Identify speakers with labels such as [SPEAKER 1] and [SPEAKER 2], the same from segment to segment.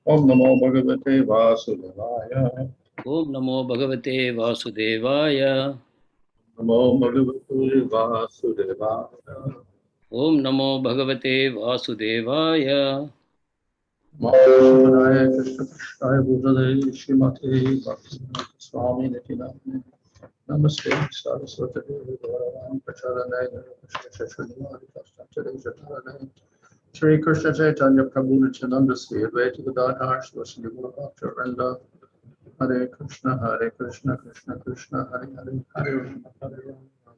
[SPEAKER 1] Om Namo Bhagavate Vasudevaya.
[SPEAKER 2] Om Namo Bhagavate Vasudevaya.
[SPEAKER 1] Namo Bhagavate Vasudevaya.
[SPEAKER 2] Om Namo Bhagavate Vasudevaya.
[SPEAKER 1] Mahābhārata Krishna Krishnaya Bhutale Śrīmate Bhakti Swami Nitinamne. Namaste Saraswati Devi Vayaṁ Pracharanaya Krishna Shri Krishna Chaitanya Prabhu Nityananda Sri Advaita Gadadhar Shivasani Guru Bhakti-vrinda. Hare Krishna Krishna Krishna Hare Hare Hare Rama Hare Rama.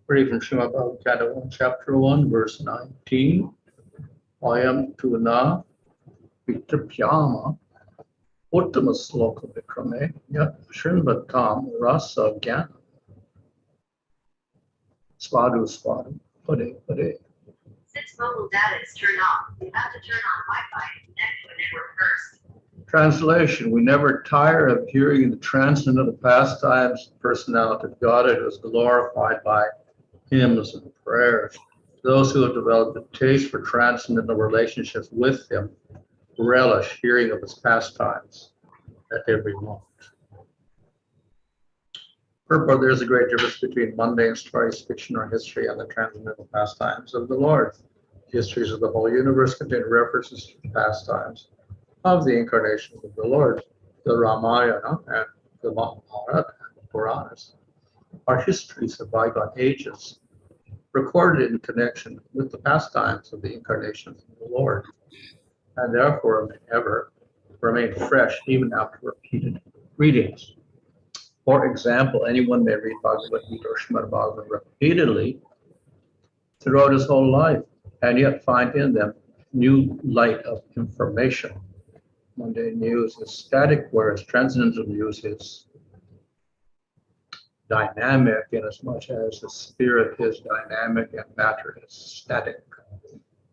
[SPEAKER 1] Reading from Śrīmad-Bhāgavatam, chapter 1, verse 19. Vayaṁ vitṛpyāma uttama-śloka-vikrame yac-chṛṇvatāṁ rasa-jñānāṁ. Svādu, pade, pade.
[SPEAKER 3] Since mobile data is turned off, you have to turn on Wi-Fi and connect to a network first.
[SPEAKER 1] Translation: We never tire of hearing the transcendental pastimes, personality of Godhead is glorified by hymns and prayers. Those who have developed a taste for transcendental relationships with him relish hearing of his pastimes at every moment. Purport: There's a great difference between mundane stories, fiction, or history, and the transcendental pastimes of the Lord. Histories of the whole universe contain references to the pastimes of the incarnations of the Lord. The Rāmāyaṇa and the Mahābhārata and the Purāṇas are histories of bygone ages, recorded in connection with the pastimes of the incarnations of the Lord, and therefore may ever remain fresh even after repeated readings. For example, anyone may read Bhagavad-gītā or Śrīmad-Bhāgavatam repeatedly throughout his whole life, and yet find in them new light of information. Mundane news is static, whereas transcendental news is dynamic, inasmuch as the spirit is dynamic and matter is static.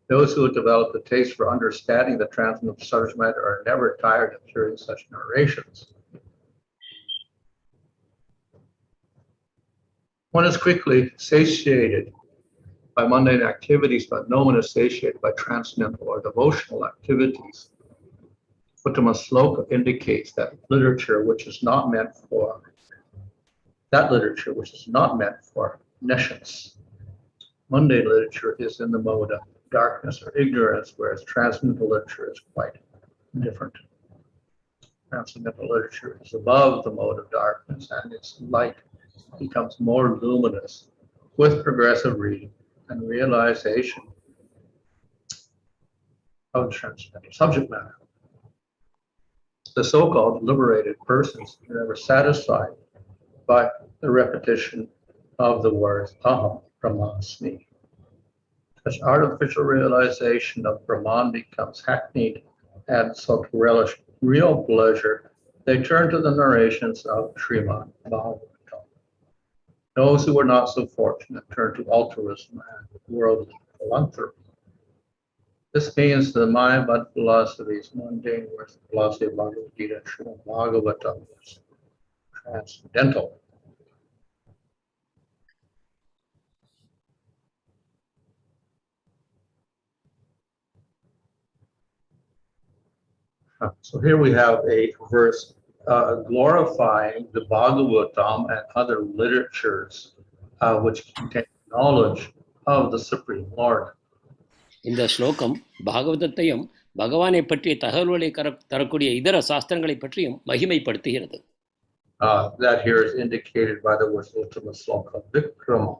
[SPEAKER 1] Those who have developed a taste for understanding the transcendental subject matter are never tired of hearing such narrations. One is quickly satiated by mundane activities, but no one is satiated by transcendental or devotional activities. Uttama-śloka indicates that literature which is not meant for nescience. Mundane literature is in the mode of darkness or ignorance, whereas transcendental literature is quite different. Transcendental literature is above the mode of darkness, and its light becomes more luminous with progressive reading and realization of transcendental subject matter. The so-called liberated persons are never satisfied by the repetition of the words aham, brahmasmi. Such artificial realization of Brahman becomes hackneyed, and so to relish real pleasure, they turn to the narrations of Śrīmad-Bhāgavatam. Those who are not so fortunate turn to altruism and worldly philanthropy. This means the Mayavad philosophy's mundane words, the philosophy of Bhagavad-gītā and Śrīmad-Bhāgavatam is transcendental. So here we have a verse glorifying the Bhagavatam and other literatures which contain knowledge of the Supreme Lord.
[SPEAKER 2] இந்த ஸ்லோகம் பாகவதத்தையும் பகவானை பற்றிய தகவல்களை தரக்கூடிய இதர சாஸ்திரங்களை பற்றியும் மகிமைப்படுத்துகிறது.
[SPEAKER 1] That here is indicated by the words uttama-śloka-vikrame.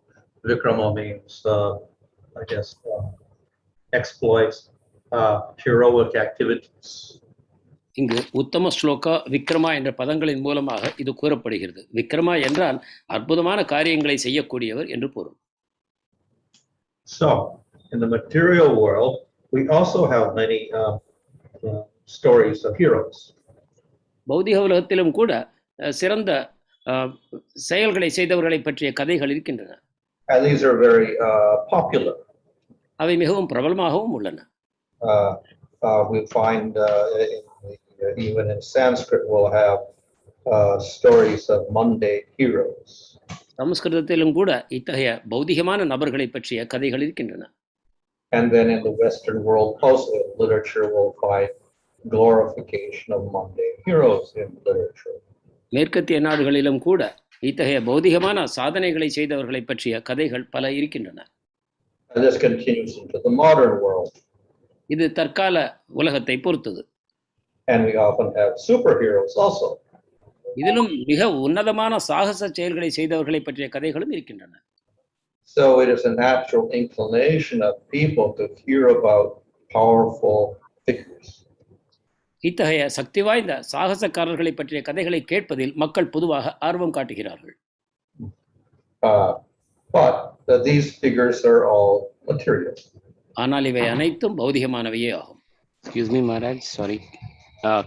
[SPEAKER 1] Vikrama means, exploits, heroic activities.
[SPEAKER 2] இங்கு உத்தம ஸ்லோகா விக்ரமா என்ற பதங்களின் மூலமாக இது கூறப்படுகிறது. விக்ரமா என்றால் அற்புதமான காரியங்களை செய்யக்கூடியவர் என்று பொருள்.
[SPEAKER 1] So, in the material world, we also have many stories of heroes.
[SPEAKER 2] பௌதிக உலகத்திலும் கூட சிறந்த செயல்களை செய்தவர்களை பற்றிய கதைகள் இருக்கின்றன.
[SPEAKER 1] And these are very popular.
[SPEAKER 2] அவை மிகவும் பிரபலமாகவும் உள்ளன.
[SPEAKER 1] We find even in Sanskrit we'll have stories of mundane heroes.
[SPEAKER 2] சமஸ்கிருதத்திலும் கூட இத்தகைய பௌதிகமான நபர்களை பற்றிய கதைகள் இருக்கின்றன.
[SPEAKER 1] And then in the Western world, also in literature, we'll find glorification of mundane heroes in literature.
[SPEAKER 2] மேற்கத்திய நாடுகளிலும் கூட இத்தகைய பௌதிகமான சாதனைகளை செய்தவர்களை பற்றிய கதைகள் பல இருக்கின்றன.
[SPEAKER 1] And this continues into the modern world.
[SPEAKER 2] இது தற்கால உலகத்தை பொறுத்தது.
[SPEAKER 1] And we often have superheroes also.
[SPEAKER 2] இதிலும் மிக உன்னதமான சாகச செயல்களை செய்தவர்களை பற்றிய கதைகளும் இருக்கின்றன.
[SPEAKER 1] So it is a natural inclination of people to hear about powerful figures.
[SPEAKER 2] இத்தகைய சக்தி வாய்ந்த சாகசக்காரர்களை பற்றிய கதைகளை கேட்பதில் மக்கள் பொதுவாக ஆர்வம் காட்டுகிறார்கள்.
[SPEAKER 1] But these figures are all material.
[SPEAKER 2] ஆனால் இவை அனைத்தும் பௌதிகமானவையே ஆகும்.
[SPEAKER 4] Excuse me, Maharaj. Sorry.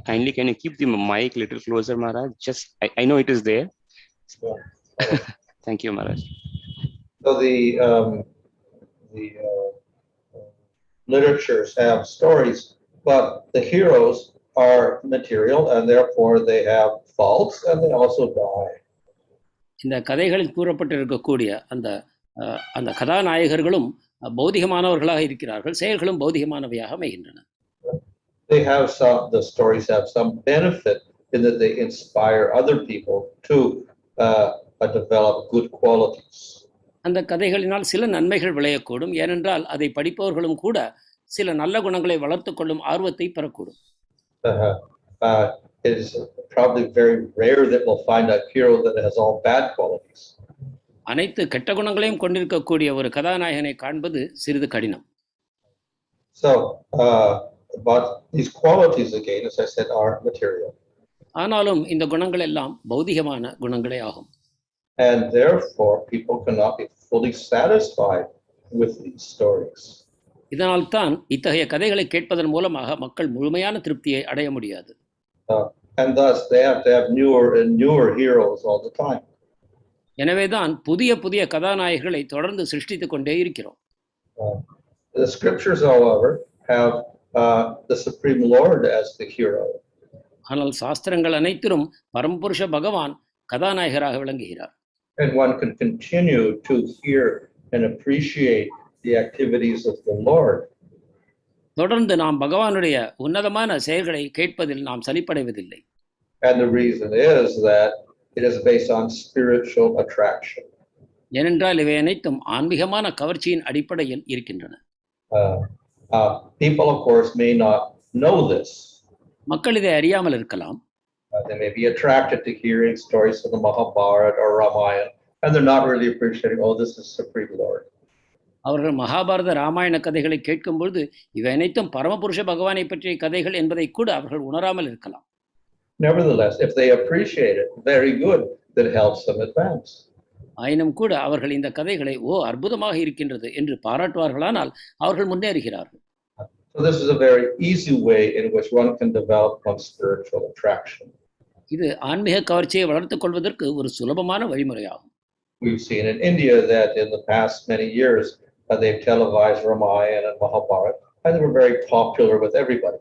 [SPEAKER 4] Kindly, can you keep the mic a little closer, Maharaj? Just, I know it is there.
[SPEAKER 1] Yeah.
[SPEAKER 4] Thank you, Maharaj.
[SPEAKER 1] So the literatures have stories, but the heroes are material, and therefore they have faults, and they also die.
[SPEAKER 2] இந்த கதைகளில் கூறப்பட்டிருக்கக்கூடிய அந்த கதாநாயகர்களும் பௌதிகமானவர்களாக இருக்கிறார்கள், செயல்களும் பௌதிகமானவையாக அமைகின்றன.
[SPEAKER 1] The stories have some benefit in that they inspire other people to develop good qualities.
[SPEAKER 2] அந்த கதைகளினால் சில நன்மைகள் விளையக்கூடும், ஏனென்றால் அதை படிப்பவர்களும் கூட சில நல்ல குணங்களை வளர்த்து கொள்ளும் ஆர்வத்தை பெறக்கூடும்.
[SPEAKER 1] It is probably very rare that we'll find a hero that has all bad qualities.
[SPEAKER 2] அனைத்து கெட்ட குணங்களையும் கொண்டிருக்கக்கூடிய ஒரு கதாநாயகனை காண்பது சிறிது கடினம்.
[SPEAKER 1] So, but these qualities again, as I said, are material.
[SPEAKER 2] ஆனாலும் இந்த குணங்கள் எல்லாம் பௌதிகமான குணங்களே ஆகும்.
[SPEAKER 1] And therefore, people cannot be fully satisfied with these stories.
[SPEAKER 2] இதனால் தான் இத்தகைய கதைகளை கேட்பதன் மூலமாக மக்கள் முழுமையான திருப்தியை அடைய முடியாது.
[SPEAKER 1] And thus, they have to have newer and newer heroes all the time.
[SPEAKER 2] எனவேதான் புதிய புதிய கதாநாயகர்களை தொடர்ந்து சிருஷ்டித்துக் கொண்டே இருக்கிறோம்.
[SPEAKER 1] The scriptures, however, have the Supreme Lord as the hero.
[SPEAKER 2] ஆனால் சாஸ்திரங்கள் அனைத்திலும் பரமபுருஷ பகவான் கதாநாயகராக விளங்குகிறார்.
[SPEAKER 1] And one can continue to hear and appreciate the activities of the Lord.
[SPEAKER 2] தொடர்ந்து நாம் பகவானுடைய உன்னதமான செயல்களை கேட்பதில் நாம் சலிப்படைவதில்லை.
[SPEAKER 1] And the reason is that it is based on spiritual attraction.
[SPEAKER 2] ஏனென்றால் இவை அனைத்தும் ஆன்மீகமான கவர்ச்சியின் அடிப்படையில் இருக்கின்றன.
[SPEAKER 1] People, of course, may not know this.
[SPEAKER 2] மக்கள் இதை அறியாமல் இருக்கலாம்.
[SPEAKER 1] They may be attracted to hearing stories of the Mahābhārata or Rāmāyaṇa, and they're not really appreciating, oh, this is Supreme Lord.
[SPEAKER 2] அவர்கள் மகாபாரத ராமாயண கதைகளை கேட்கும் பொழுது இவை அனைத்தும் பரமபுருஷ பகவானை பற்றிய கதைகள் என்பதை கூட அவர்கள் உணராமல் இருக்கலாம்.
[SPEAKER 1] Nevertheless, if they appreciate it, very good, that helps them advance.
[SPEAKER 2] ஆயினும் கூட அவர்கள் இந்த கதைகளை அற்புதமாக இருக்கின்றது என்று பாராட்டுவார்களானால் அவர்கள் முன்னேறுகிறார்கள்.
[SPEAKER 1] So this is a very easy way in which one can develop one's spiritual attraction.
[SPEAKER 2] இது ஆன்மீக கவர்ச்சியை வளர்த்துக் கொள்வதற்கு ஒரு சுலபமான வழிமுறையாகும்.
[SPEAKER 1] We've seen in India that in the past many years they've televised Rāmāyaṇa and Mahābhārata, and they were very popular with everybody.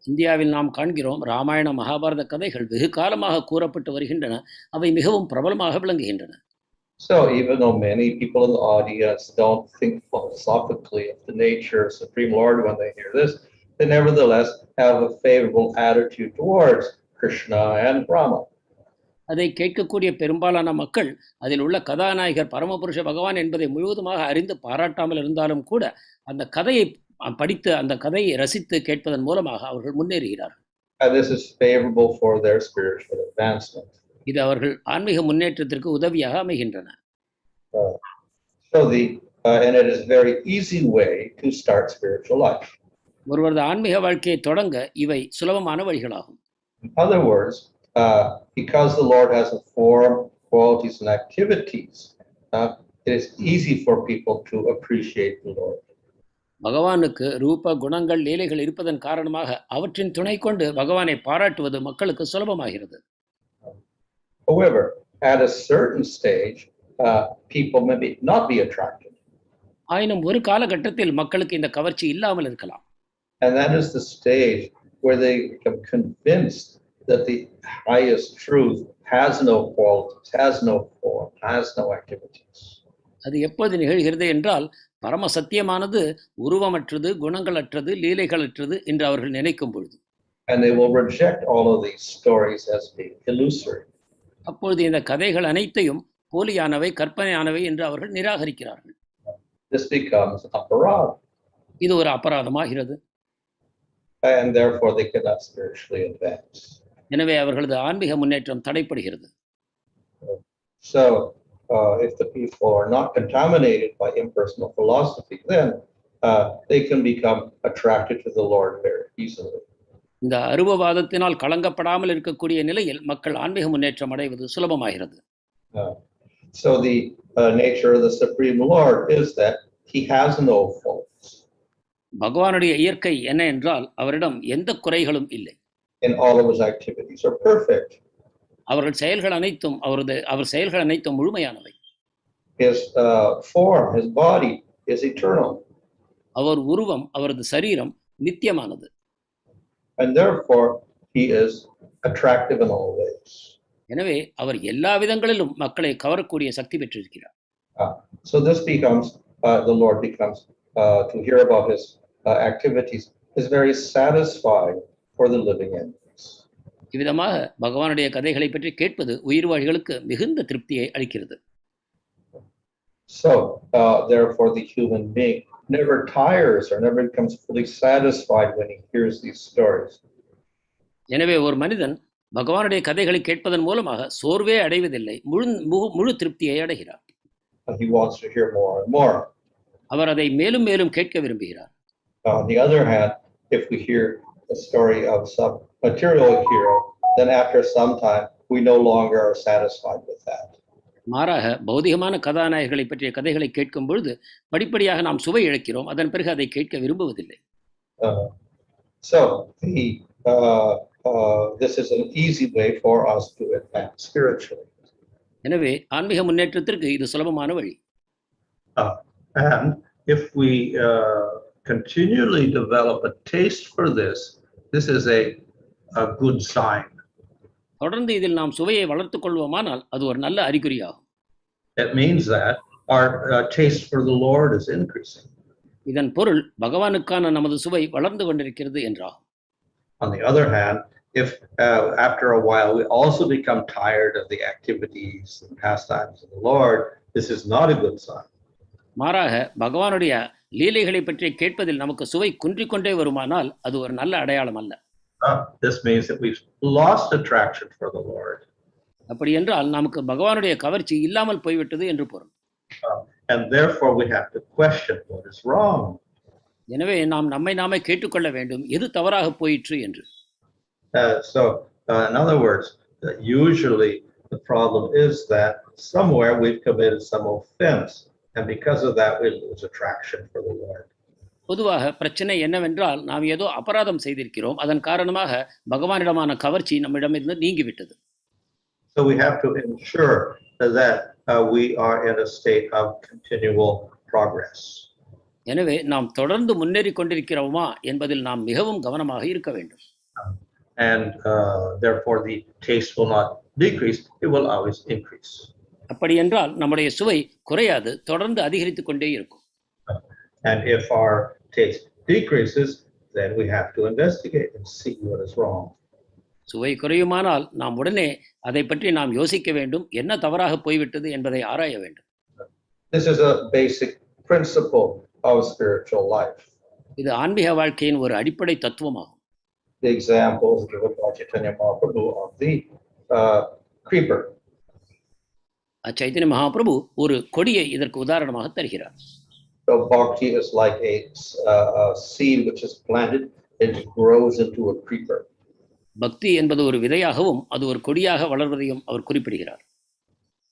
[SPEAKER 2] இந்தியாவில் நாம் காண்கிறோம், ராமாயண மகாபாரத கதைகள் வெகு காலமாக கூறப்பட்டு வருகின்றன, அவை மிகவும் பிரபலமாக விளங்குகின்றன.
[SPEAKER 1] So even though many people in the audience don't think philosophically of the nature of Supreme Lord when they hear this, they nevertheless have a favorable attitude towards Krishna and Rama.
[SPEAKER 2] அதை கேட்கக்கூடிய பெரும்பாலான மக்கள் அதில் உள்ள கதாநாயகர் பரமபுருஷ பகவான் என்பதை முழுவதுமாக அறிந்து பாராட்டாமல் இருந்தாலும் கூட அந்த கதையை படித்து அந்த கதையை ரசித்து கேட்பதன் மூலமாக அவர்கள் முன்னேறுகிறார்கள்.
[SPEAKER 1] And this is favorable for their spiritual advancement.
[SPEAKER 2] இது அவர்கள் ஆன்மீக முன்னேற்றத்திற்கு உதவியாக அமைகின்றன.
[SPEAKER 1] And it is a very easy way to start spiritual life.
[SPEAKER 2] ஒருவரது ஆன்மீக வாழ்க்கையை தொடங்க இவை சுலபமான வழிகளாகும்.
[SPEAKER 1] In other words, because the Lord has a form, qualities, and activities, it is easy for people to appreciate the Lord.
[SPEAKER 2] பகவானுக்கு ரூப குணங்கள் லீலைகள் இருப்பதன் காரணமாக அவற்றின் துணை கொண்டு பகவானை பாராட்டுவது மக்களுக்கு சுலபமாகிறது.
[SPEAKER 1] However, at a certain stage, people may not be attracted.
[SPEAKER 2] ஆயினும் ஒரு காலகட்டத்தில் மக்களுக்கு இந்த கவர்ச்சி இல்லாமல் இருக்கலாம்.
[SPEAKER 1] And that is the stage where they become convinced that the highest truth has no qualities, has no form, has no activities.
[SPEAKER 2] அது எப்போது நிகழ்கிறது என்றால் பரம சத்தியமானது உருவமற்றது, குணங்களற்றது, லீலைகளற்றது என்று அவர்கள் நினைக்கும் பொழுது,
[SPEAKER 1] and they will reject all of these stories as being illusory.
[SPEAKER 2] அப்பொழுது இந்த கதைகள் அனைத்தையும் போலியானவை, கற்பனையானவை என்று அவர்கள் நிராகரிக்கிறார்கள்.
[SPEAKER 1] This becomes aparad,
[SPEAKER 2] இது ஒரு அபராதமாகிறது.
[SPEAKER 1] and therefore they cannot spiritually advance.
[SPEAKER 2] எனவே அவர்களது ஆன்மீக முன்னேற்றம் தடைப்படுகிறது.
[SPEAKER 1] So, if the people are not contaminated by impersonal philosophy, then they can become attracted to the Lord very easily.
[SPEAKER 2] இந்த அருவவாதத்தினால் கலங்கப்படாமல் இருக்கக்கூடிய நிலையில் மக்கள் ஆன்மீக முன்னேற்றம் அடைவது சுலபமாகிறது.
[SPEAKER 1] So the nature of the Supreme Lord is that he has no faults.
[SPEAKER 2] பகவானுடைய இயற்கை என்ன என்றால் அவரிடம் எந்த குறைகளும் இல்லை.
[SPEAKER 1] And all of his activities are perfect.
[SPEAKER 2] அவர் செயல்கள் அனைத்தும் முழுமையானவை.
[SPEAKER 1] His form, his body is eternal.
[SPEAKER 2] அவர் உருவம், அவரது சரீரம் நித்தியமானது.
[SPEAKER 1] And therefore he is attractive in all ways.
[SPEAKER 2] எனவே அவர் எல்லா விதங்களிலும் மக்களை கவரக்கூடிய சக்தி பெற்றிருக்கிறார்.
[SPEAKER 1] So this becomes the Lord becomes to hear about his activities is very satisfying for the living entities.
[SPEAKER 2] இவ்விதமாக பகவானுடைய கதைகளை பற்றி கேட்பது உயிர்வாழிகளுக்கு மிகுந்த திருப்தியை அளிக்கிறது.
[SPEAKER 1] So therefore the human being never tires or never becomes fully satisfied when he hears these stories.
[SPEAKER 2] எனவே ஒரு மனிதன் பகவானுடைய கதைகளை கேட்பதன் மூலமாக சோர்வே அடைவதில்லை, முழு திருப்தியை அடைகிறார்.
[SPEAKER 1] He wants to hear more and more.
[SPEAKER 2] அவர் அதை மேலும் மேலும் கேட்க விரும்புகிறார்.
[SPEAKER 1] On the other hand, if we hear the story of some material hero, then after some time we no longer are satisfied with that.
[SPEAKER 2] மாறாக பௌதிகமான கதாநாயகர்களை பற்றிய கதைகளை கேட்கும் பொழுது படிப்படியாக நாம் சுவை இழக்கிறோம். அதன் பிறகு அதை கேட்க விரும்புவதில்லை.
[SPEAKER 1] So this is an easy way for us to advance spiritually.
[SPEAKER 2] எனவே ஆன்மீக முன்னேற்றத்திற்கு இது சுலபமான வழி.
[SPEAKER 1] And if we continually develop a taste for this, this is a good sign.
[SPEAKER 2] தொடர்ந்து இதில் நாம் சுவையை வளர்த்துக் கொள்வோமானால் அது ஒரு நல்ல அறிகுறியாகும்.
[SPEAKER 1] It means that our taste for the Lord is increasing.
[SPEAKER 2] இதன் பொருள் பகவானுக்கான நமது சுவை வளர்ந்து கொண்டிருக்கிறது என்றாகும்.
[SPEAKER 1] On the other hand, if after a while we also become tired of the activities and pastimes of the Lord, this is not a good sign.
[SPEAKER 2] மாறாக பகவானுடைய லீலைகளை பற்றி கேட்பதில் நமக்கு சுவை குன்றிக்கொண்டே வருமானால் அது ஒரு நல்ல அடையாளம் அல்ல.
[SPEAKER 1] This means that we've lost attraction for the Lord.
[SPEAKER 2] அப்படி என்றால் நமக்கு பகவானுடைய கவர்ச்சி இல்லாமல் போய்விட்டது என்று பொருள்.
[SPEAKER 1] And therefore we have to question what is wrong.
[SPEAKER 2] எனவே நாம் நம்மை நாமே கேட்டுக்கொள்ள வேண்டும், எது தவறாக போயிற்று என்று.
[SPEAKER 1] So in other words, usually the problem is that somewhere we've committed some offense, and because of that we lose attraction for the Lord.
[SPEAKER 2] பொதுவாக பிரச்சனை என்னவென்றால் நாம் ஏதோ அபராதம் செய்திருக்கிறோம், அதன் காரணமாக பகவானிடமான கவர்ச்சி நம்மிடமிருந்து நீங்கிவிட்டது.
[SPEAKER 1] So we have to ensure that we are in a state of continual progress.
[SPEAKER 2] எனவே நாம் தொடர்ந்து முன்னேறி கொண்டிருக்கிறோமா என்பதில் நாம் மிகவும் கவனமாக இருக்க வேண்டும்.
[SPEAKER 1] And therefore the taste will not decrease, it will always increase.
[SPEAKER 2] அப்படி என்றால் நம்முடைய சுவை குறையாது, தொடர்ந்து அதிகரித்துக் கொண்டே இருக்கும்.
[SPEAKER 1] And if our taste decreases, then we have to investigate and see what is wrong.
[SPEAKER 2] சுவை குறையுமானால் நாம் உடனே அதை பற்றி நாம் யோசிக்க வேண்டும், என்ன தவறாக போய்விட்டது என்பதை ஆராய வேண்டும்.
[SPEAKER 1] This is a basic principle of spiritual life.
[SPEAKER 2] இது ஆன்மீக வாழ்க்கையின் ஒரு அடிப்படை தத்துவமாகும்.
[SPEAKER 1] The examples given by Chaitanya Mahaprabhu of the creeper.
[SPEAKER 2] Chaitanya Mahaprabhu ஒரு கொடியை இதற்கு உதாரணமாக தருகிறார்.
[SPEAKER 1] So bhakti is like a seed which is planted and it grows into a creeper.
[SPEAKER 2] பக்தி என்பது ஒரு விதையாகவும் அது ஒரு கொடியாக வளர்வதையும் அவர் குறிப்பிடுகிறார்.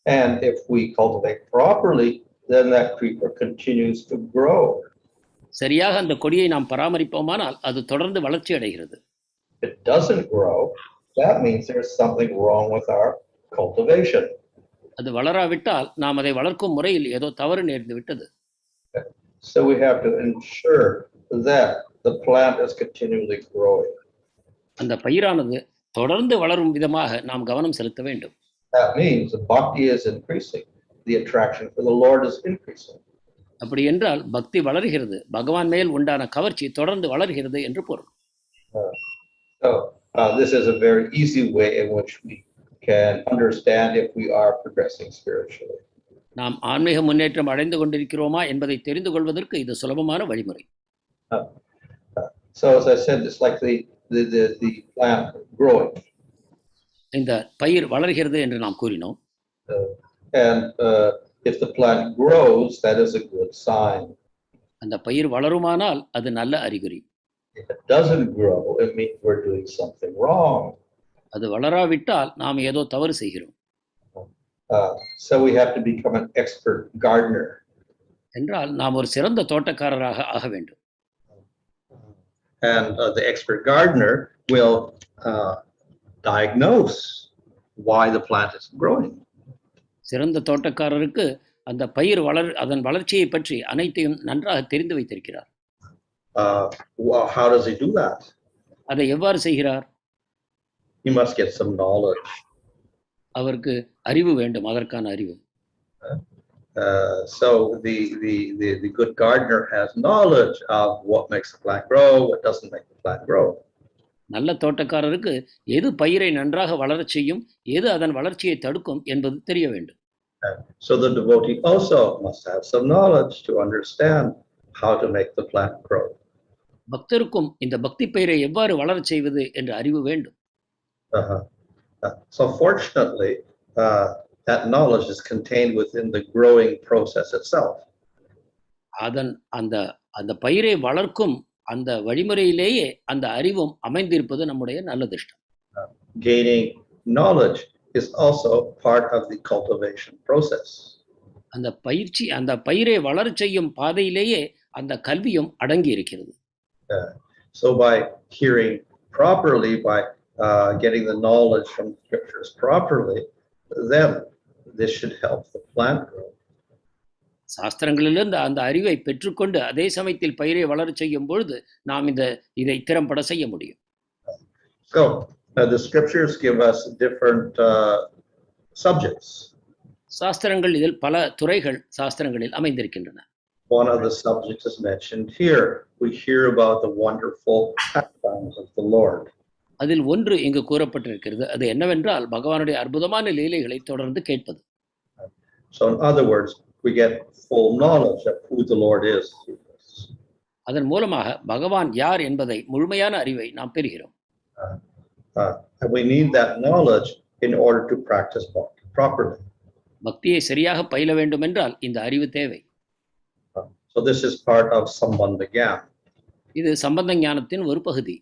[SPEAKER 1] And if we cultivate properly, then that creeper continues to grow.
[SPEAKER 2] சரியாக அந்த கொடியை நாம் பராமரிப்போமானால் அது தொடர்ந்து வளர்ச்சி அடைகிறது.
[SPEAKER 1] If it doesn't grow, that means there's something wrong with our cultivation.
[SPEAKER 2] அது வளராவிட்டால் நாம் அதை வளர்க்கும் முறையில் ஏதோ தவறு நேர்ந்து விட்டது.
[SPEAKER 1] So we have to ensure that the plant is continually growing.
[SPEAKER 2] அந்த பயிரானது தொடர்ந்து வளரும் விதமாக நாம் கவனம் செலுத்த வேண்டும்.
[SPEAKER 1] That means the bhakti is increasing, the attraction for the Lord is increasing.
[SPEAKER 2] அப்படி என்றால் பக்தி வளர்கிறது, பகவான் மேல் உண்டான கவர்ச்சி தொடர்ந்து வளர்கிறது என்று பொருள்.
[SPEAKER 1] So this is a very easy way in which we can understand if we are progressing spiritually.
[SPEAKER 2] நாம் ஆன்மீக முன்னேற்றம் அடைந்து கொண்டிருக்கிறோமா என்பதை தெரிந்து கொள்வதற்கு இது சுலபமான வழிமுறை.
[SPEAKER 1] So as I said, it's like the plant growing.
[SPEAKER 2] இந்த பயிர் வளர்கிறது என்று நாம் கூறினோம்.
[SPEAKER 1] And if the plant grows, that is a good sign.
[SPEAKER 2] அந்த பயிர் வளருமானால் அது நல்ல அறிகுறி.
[SPEAKER 1] If it doesn't grow, it means we're doing something wrong.
[SPEAKER 2] அது வளராவிட்டால் நாம் ஏதோ தவறு செய்கிறோம்.
[SPEAKER 1] So we have to become an expert gardener.
[SPEAKER 2] என்றால் நாம் ஒரு சிறந்த தோட்டக்காரராக ஆக வேண்டும்.
[SPEAKER 1] And the expert gardener will diagnose why the plant is growing.
[SPEAKER 2] சிறந்த தோட்டக்காரருக்கு அந்த பயிர் அதன் வளர்ச்சியை பற்றி அனைத்தையும் நன்றாக தெரிந்து வைத்திருக்கிறார்.
[SPEAKER 1] How does he do that?
[SPEAKER 2] அதை எவ்வாறு செய்கிறார்?
[SPEAKER 1] He must get some knowledge.
[SPEAKER 2] அவருக்கு அறிவு வேண்டும், அதற்கான அறிவு.
[SPEAKER 1] So the good gardener has knowledge of what makes the plant grow, what doesn't make the plant grow.
[SPEAKER 2] நல்ல தோட்டக்காரருக்கு எது பயிரை நன்றாக வளரச் செய்யும், எது அதன் வளர்ச்சியை தடுக்கும் என்பது தெரிய வேண்டும்.
[SPEAKER 1] So the devotee also must have some knowledge to understand how to make the plant grow.
[SPEAKER 2] பக்தருக்கும் இந்த பக்தி பயிரை எவ்வாறு வளரச் செய்வது என்ற அறிவு வேண்டும்.
[SPEAKER 1] So fortunately, that knowledge is contained within the growing process itself.
[SPEAKER 2] அந்த பயிரை வளர்க்கும் அந்த வழிமுறையிலேயே அந்த அறிவும் அமைந்திருப்பது நம்முடைய நல்லதிஷ்டம்.
[SPEAKER 1] Gaining knowledge is also part of the cultivation process.
[SPEAKER 2] அந்த பயிரை வளரச் செய்யும் பாதையிலேயே அந்த கல்வியும் அடங்கி இருக்கிறது.
[SPEAKER 1] So by hearing properly, by getting the knowledge from the scriptures properly, then this should help the plant grow.
[SPEAKER 2] சாஸ்திரங்களிலிருந்து அந்த அறிவை பெற்றுக்கொண்டு அதே சமயத்தில் பயிரை வளரச் செய்யும் பொழுது நாம் இதை திறம்பட செய்ய முடியும்.
[SPEAKER 1] So the scriptures give us different subjects.
[SPEAKER 2] சாஸ்திரங்கள் இதில் பல துறைகள் சாஸ்திரங்களில் அமைந்திருக்கின்றன.
[SPEAKER 1] One of the subjects is mentioned here. We hear about the wonderful pastimes of the Lord.
[SPEAKER 2] அதில் ஒன்று இங்கு கூறப்பட்டிருக்கிறது. அது என்னவென்றால் பகவானுடைய அற்புதமான லீலைகளை தொடர்ந்து கேட்பது.
[SPEAKER 1] So in other words, we get full knowledge of who the Lord is.
[SPEAKER 2] அதன் மூலமாக பகவான் யார் என்பதை முழுமையான அறிவை நாம் பெறுகிறோம்.
[SPEAKER 1] And we need that knowledge in order to practice bhakti properly.
[SPEAKER 2] பக்தியை சரியாக பயில வேண்டும் என்றால் இந்த அறிவு தேவை.
[SPEAKER 1] So this is part of Sambandha-gyāna.
[SPEAKER 2] இது சம்பந்த ஞானத்தின் ஒரு பகுதி.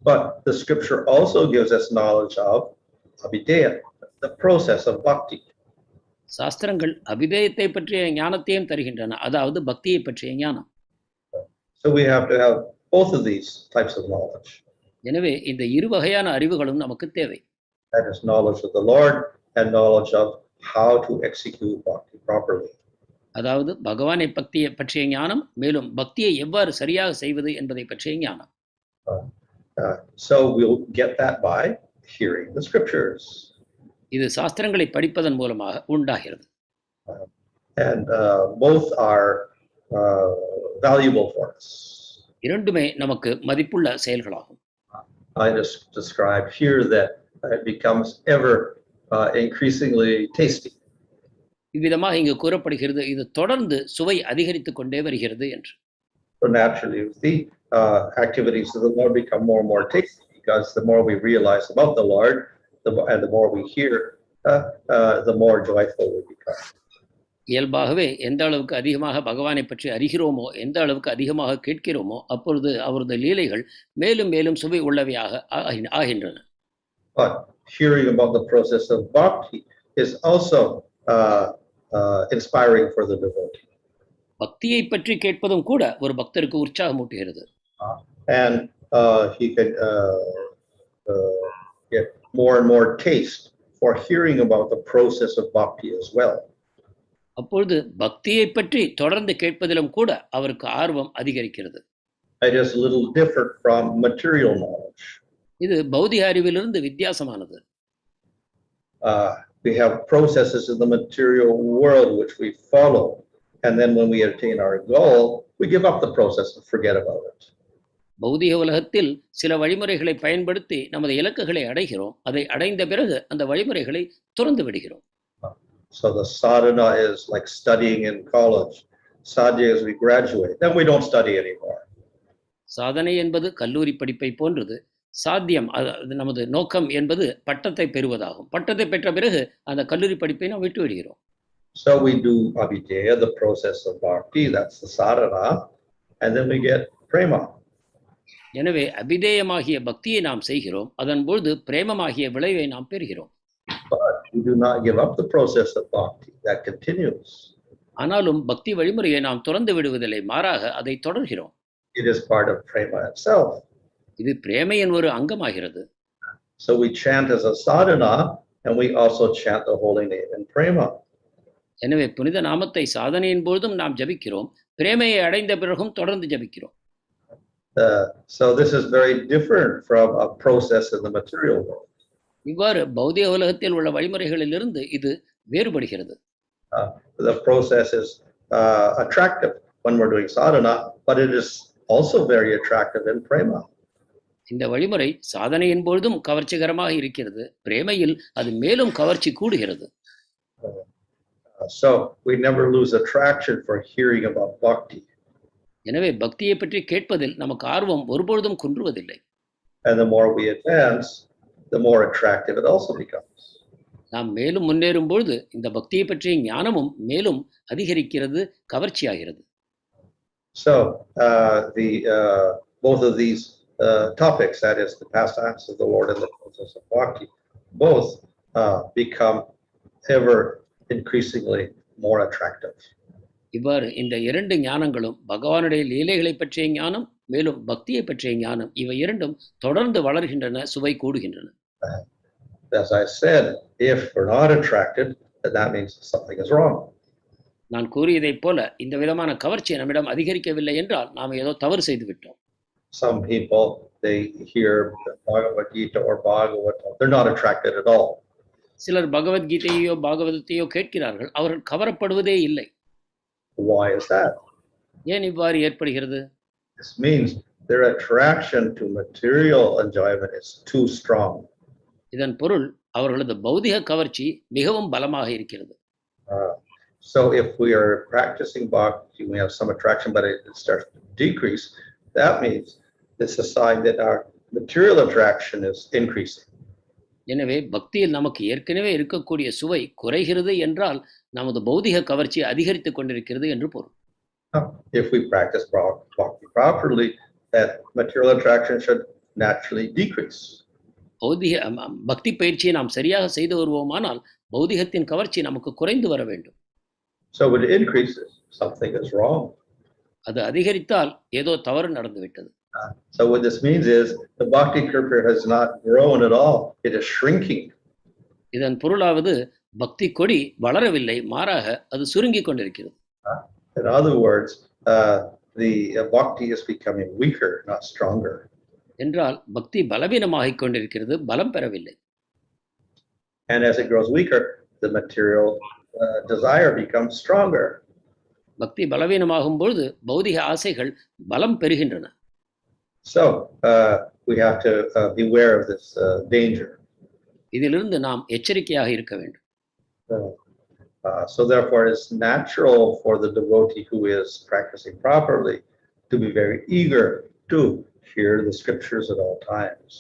[SPEAKER 1] But the scripture also gives us knowledge of abhideya, the process of bhakti.
[SPEAKER 2] சாஸ்திரங்கள் அபிதேயத்தை பற்றிய ஞானத்தையும் தருகின்றன, அதாவது பக்தியை பற்றிய ஞானம்.
[SPEAKER 1] So we have to have both of these types of knowledge.
[SPEAKER 2] எனவே இந்த இரு வகையான அறிவுகளும் நமக்கு தேவை.
[SPEAKER 1] That is knowledge of the Lord and knowledge of how to execute bhakti properly.
[SPEAKER 2] அதாவது பகவானை பக்தியை பற்றிய ஞானம், மேலும் பக்தியை எவ்வாறு சரியாக செய்வது என்பதை பற்றிய ஞானம்.
[SPEAKER 1] So we'll get that by hearing the scriptures.
[SPEAKER 2] இது சாஸ்திரங்களை படிப்பதன் மூலமாக உண்டாகிறது.
[SPEAKER 1] And both are valuable for us.
[SPEAKER 2] இரண்டுமே நமக்கு மதிப்புள்ள செயல்களாகும்.
[SPEAKER 1] I just described here that it becomes ever increasingly tasty.
[SPEAKER 2] இவ்விதமாக இங்கு கூறப்படுகிறது, இது தொடர்ந்து சுவை அதிகரித்துக் கொண்டே வருகிறது என்று.
[SPEAKER 1] So naturally, the activities of the Lord become more and more tasty, because the more we realize about the Lord, and the more we hear, the more joyful we become.
[SPEAKER 2] இயல்பாகவே எந்த அளவுக்கு அதிகமாக பகவானை பற்றி அறிகிறோமோ, எந்த அளவுக்கு அதிகமாக கேட்கிறோமோ, அப்பொழுது அவரது லீலைகள் மேலும் மேலும் சுவை உள்ளவையாக ஆகின்றன.
[SPEAKER 1] But hearing about the process of bhakti is also inspiring for the devotee.
[SPEAKER 2] பக்தியை பற்றி கேட்பதும் கூட ஒரு பக்தருக்கு உற்சாகமூட்டுகிறது.
[SPEAKER 1] And he can get more and more taste for hearing about the process of bhakti as well.
[SPEAKER 2] அப்பொழுது பக்தியை பற்றி தொடர்ந்து கேட்பதிலும் கூட அவருக்கு ஆர்வம் அதிகரிக்கிறது.
[SPEAKER 1] It is a little different from material knowledge.
[SPEAKER 2] இது பௌதிக அறிவிலிருந்து வித்தியாசமானது.
[SPEAKER 1] We have processes in the material world which we follow, And then when we attain our goal, we give up the process and forget about it.
[SPEAKER 2] பௌதிக உலகத்தில் சில வழிமுறைகளை பயன்படுத்தி நமது இலக்குகளை அடைகிறோம். அதை அடைந்த பிறகு அந்த வழிமுறைகளை துறந்து விடுகிறோம்.
[SPEAKER 1] So the sadhana is like studying in college. Sadhya as we graduate, then we don't study anymore.
[SPEAKER 2] சாதனை என்பது கல்லூரி படிப்பை போன்றது. சாத்தியம் நமது நோக்கம் என்பது பட்டத்தை பெறுவதாகும். பட்டத்தை பெற்ற பிறகு அந்த கல்லூரி படிப்பை நாம் விட்டு விடுகிறோம்.
[SPEAKER 1] So we do abhideya, the process of bhakti, that's the sadhana, and then we get prema.
[SPEAKER 2] எனவே அபிதேயமாகிய பக்தியை நாம் செய்கிறோம். அதன் பொழுது பிரேமமாகிய விளைவை நாம் பெறுகிறோம்.
[SPEAKER 1] But we do not give up the process of bhakti, that continues.
[SPEAKER 2] ஆனாலும் பக்தி வழிமுறையை நாம் துறந்து விடுவதில்லை, மாறாக அதை தொடர்கிறோம்.
[SPEAKER 1] It is part of prema itself.
[SPEAKER 2] இது பிரேமையின் ஒரு அங்கமாகிறது.
[SPEAKER 1] So we chant as a sadhana, and we also chant the holy name in prema.
[SPEAKER 2] எனவே புனித நாமத்தை சாதனையின் பொழுதும் நாம் ஜபிக்கிறோம், பிரேமையை அடைந்த பிறகும் தொடர்ந்து ஜபிக்கிறோம்.
[SPEAKER 1] So this is very different from a process in the material world.
[SPEAKER 2] இவ்வாறு பௌதிக உலகத்தில் உள்ள வழிமுறைகளிலிருந்து இது வேறுபடுகிறது.
[SPEAKER 1] The process is attractive when we're doing sadhana, but it is also very attractive in prema.
[SPEAKER 2] இந்த வழிமுறை சாதனையின் பொழுதும் கவர்ச்சிகரமாக இருக்கிறது, பிரேமையில் அது மேலும் கவர்ச்சி கூடுகிறது.
[SPEAKER 1] So we never lose attraction for hearing about bhakti.
[SPEAKER 2] எனவே பக்தியை பற்றி கேட்பதில் நமக்கு ஆர்வம் ஒருபொழுதும் குன்றுவதில்லை.
[SPEAKER 1] And the more we advance, the more attractive it also becomes.
[SPEAKER 2] நாம் மேலும் முன்னேறும் பொழுது இந்த பக்தியை பற்றிய ஞானமும் மேலும் அதிகரிக்கிறது, கவர்ச்சியாகிறது.
[SPEAKER 1] So both of these topics, that is the pastimes of the Lord and the process of bhakti, both become ever increasingly more attractive.
[SPEAKER 2] இவ்வாறு இந்த இரண்டு ஞானங்களும், பகவானுடைய லீலைகளை பற்றிய ஞானம் மேலும் பக்தியை பற்றிய ஞானம், இவை இரண்டும் தொடர்ந்து வளர்கின்றன, சுவை கூடுகின்றன.
[SPEAKER 1] As I said, if we're not attracted, then that means something is wrong.
[SPEAKER 2] நான் கூறியதைப் போல இந்த விதமான கவர்ச்சி நம்மிடம் அதிகரிக்கவில்லை என்றால் நாம் ஏதோ தவறு செய்து விட்டோம்.
[SPEAKER 1] Some people, they hear Bhagavad-gītā or Bhāgavatam, they're not attracted at all.
[SPEAKER 2] சிலர் பகவத்கீதையோ பாகவதத்தையோ கேட்கிறார்கள், அவர்கள் கவரப்படுவதே இல்லை.
[SPEAKER 1] Why is that?
[SPEAKER 2] ஏன் இவ்வாறு ஏற்படுகிறது?
[SPEAKER 1] This means their attraction to material enjoyment is too strong.
[SPEAKER 2] இதன் பொருள் அவர்களது பௌதிக கவர்ச்சி மிகவும் பலமாக இருக்கிறது.
[SPEAKER 1] So if we are practicing bhakti, we have some attraction, but it starts to decrease. That means it's a sign that our material attraction is increasing.
[SPEAKER 2] எனவே பக்தியில் நமக்கு ஏற்கனவே இருக்கக்கூடிய சுவை குறைகிறது என்றால் நமது பௌதிக கவர்ச்சி அதிகரித்துக் கொண்டிருக்கிறது என்று பொருள்.
[SPEAKER 1] If we practice bhakti properly, that material attraction should naturally decrease.
[SPEAKER 2] பக்தி பயிற்சியை நாம் சரியாக செய்து வருவோமானால் பௌதிகத்தின் கவர்ச்சி நமக்கு குறைந்து வர வேண்டும்.
[SPEAKER 1] So when it increases, something is wrong.
[SPEAKER 2] அது அதிகரித்தால் ஏதோ தவறு நடந்துவிட்டது.
[SPEAKER 1] So what this means is the bhakti kirpa has not grown at all. It is shrinking.
[SPEAKER 2] இதன் பொருளாவது பக்தி கொடி வளரவில்லை, மாறாக அது சுருங்கிக் கொண்டிருக்கிறது.
[SPEAKER 1] In other words, the bhakti is becoming weaker, not stronger.
[SPEAKER 2] என்றால் பக்தி பலவீனமாகிக் கொண்டிருக்கிறது, பலம் பெறவில்லை.
[SPEAKER 1] And as it grows weaker, the material desire becomes stronger.
[SPEAKER 2] பக்தி பலவீனமாகும் பொழுது பௌதிக ஆசைகள் பலம் பெறுகின்றன.
[SPEAKER 1] So we have to beware of this danger.
[SPEAKER 2] இதிலிருந்து நாம் எச்சரிக்கையாக இருக்க வேண்டும்.
[SPEAKER 1] So therefore it's natural for the devotee who is practicing properly to be very eager to hear the scriptures at all times.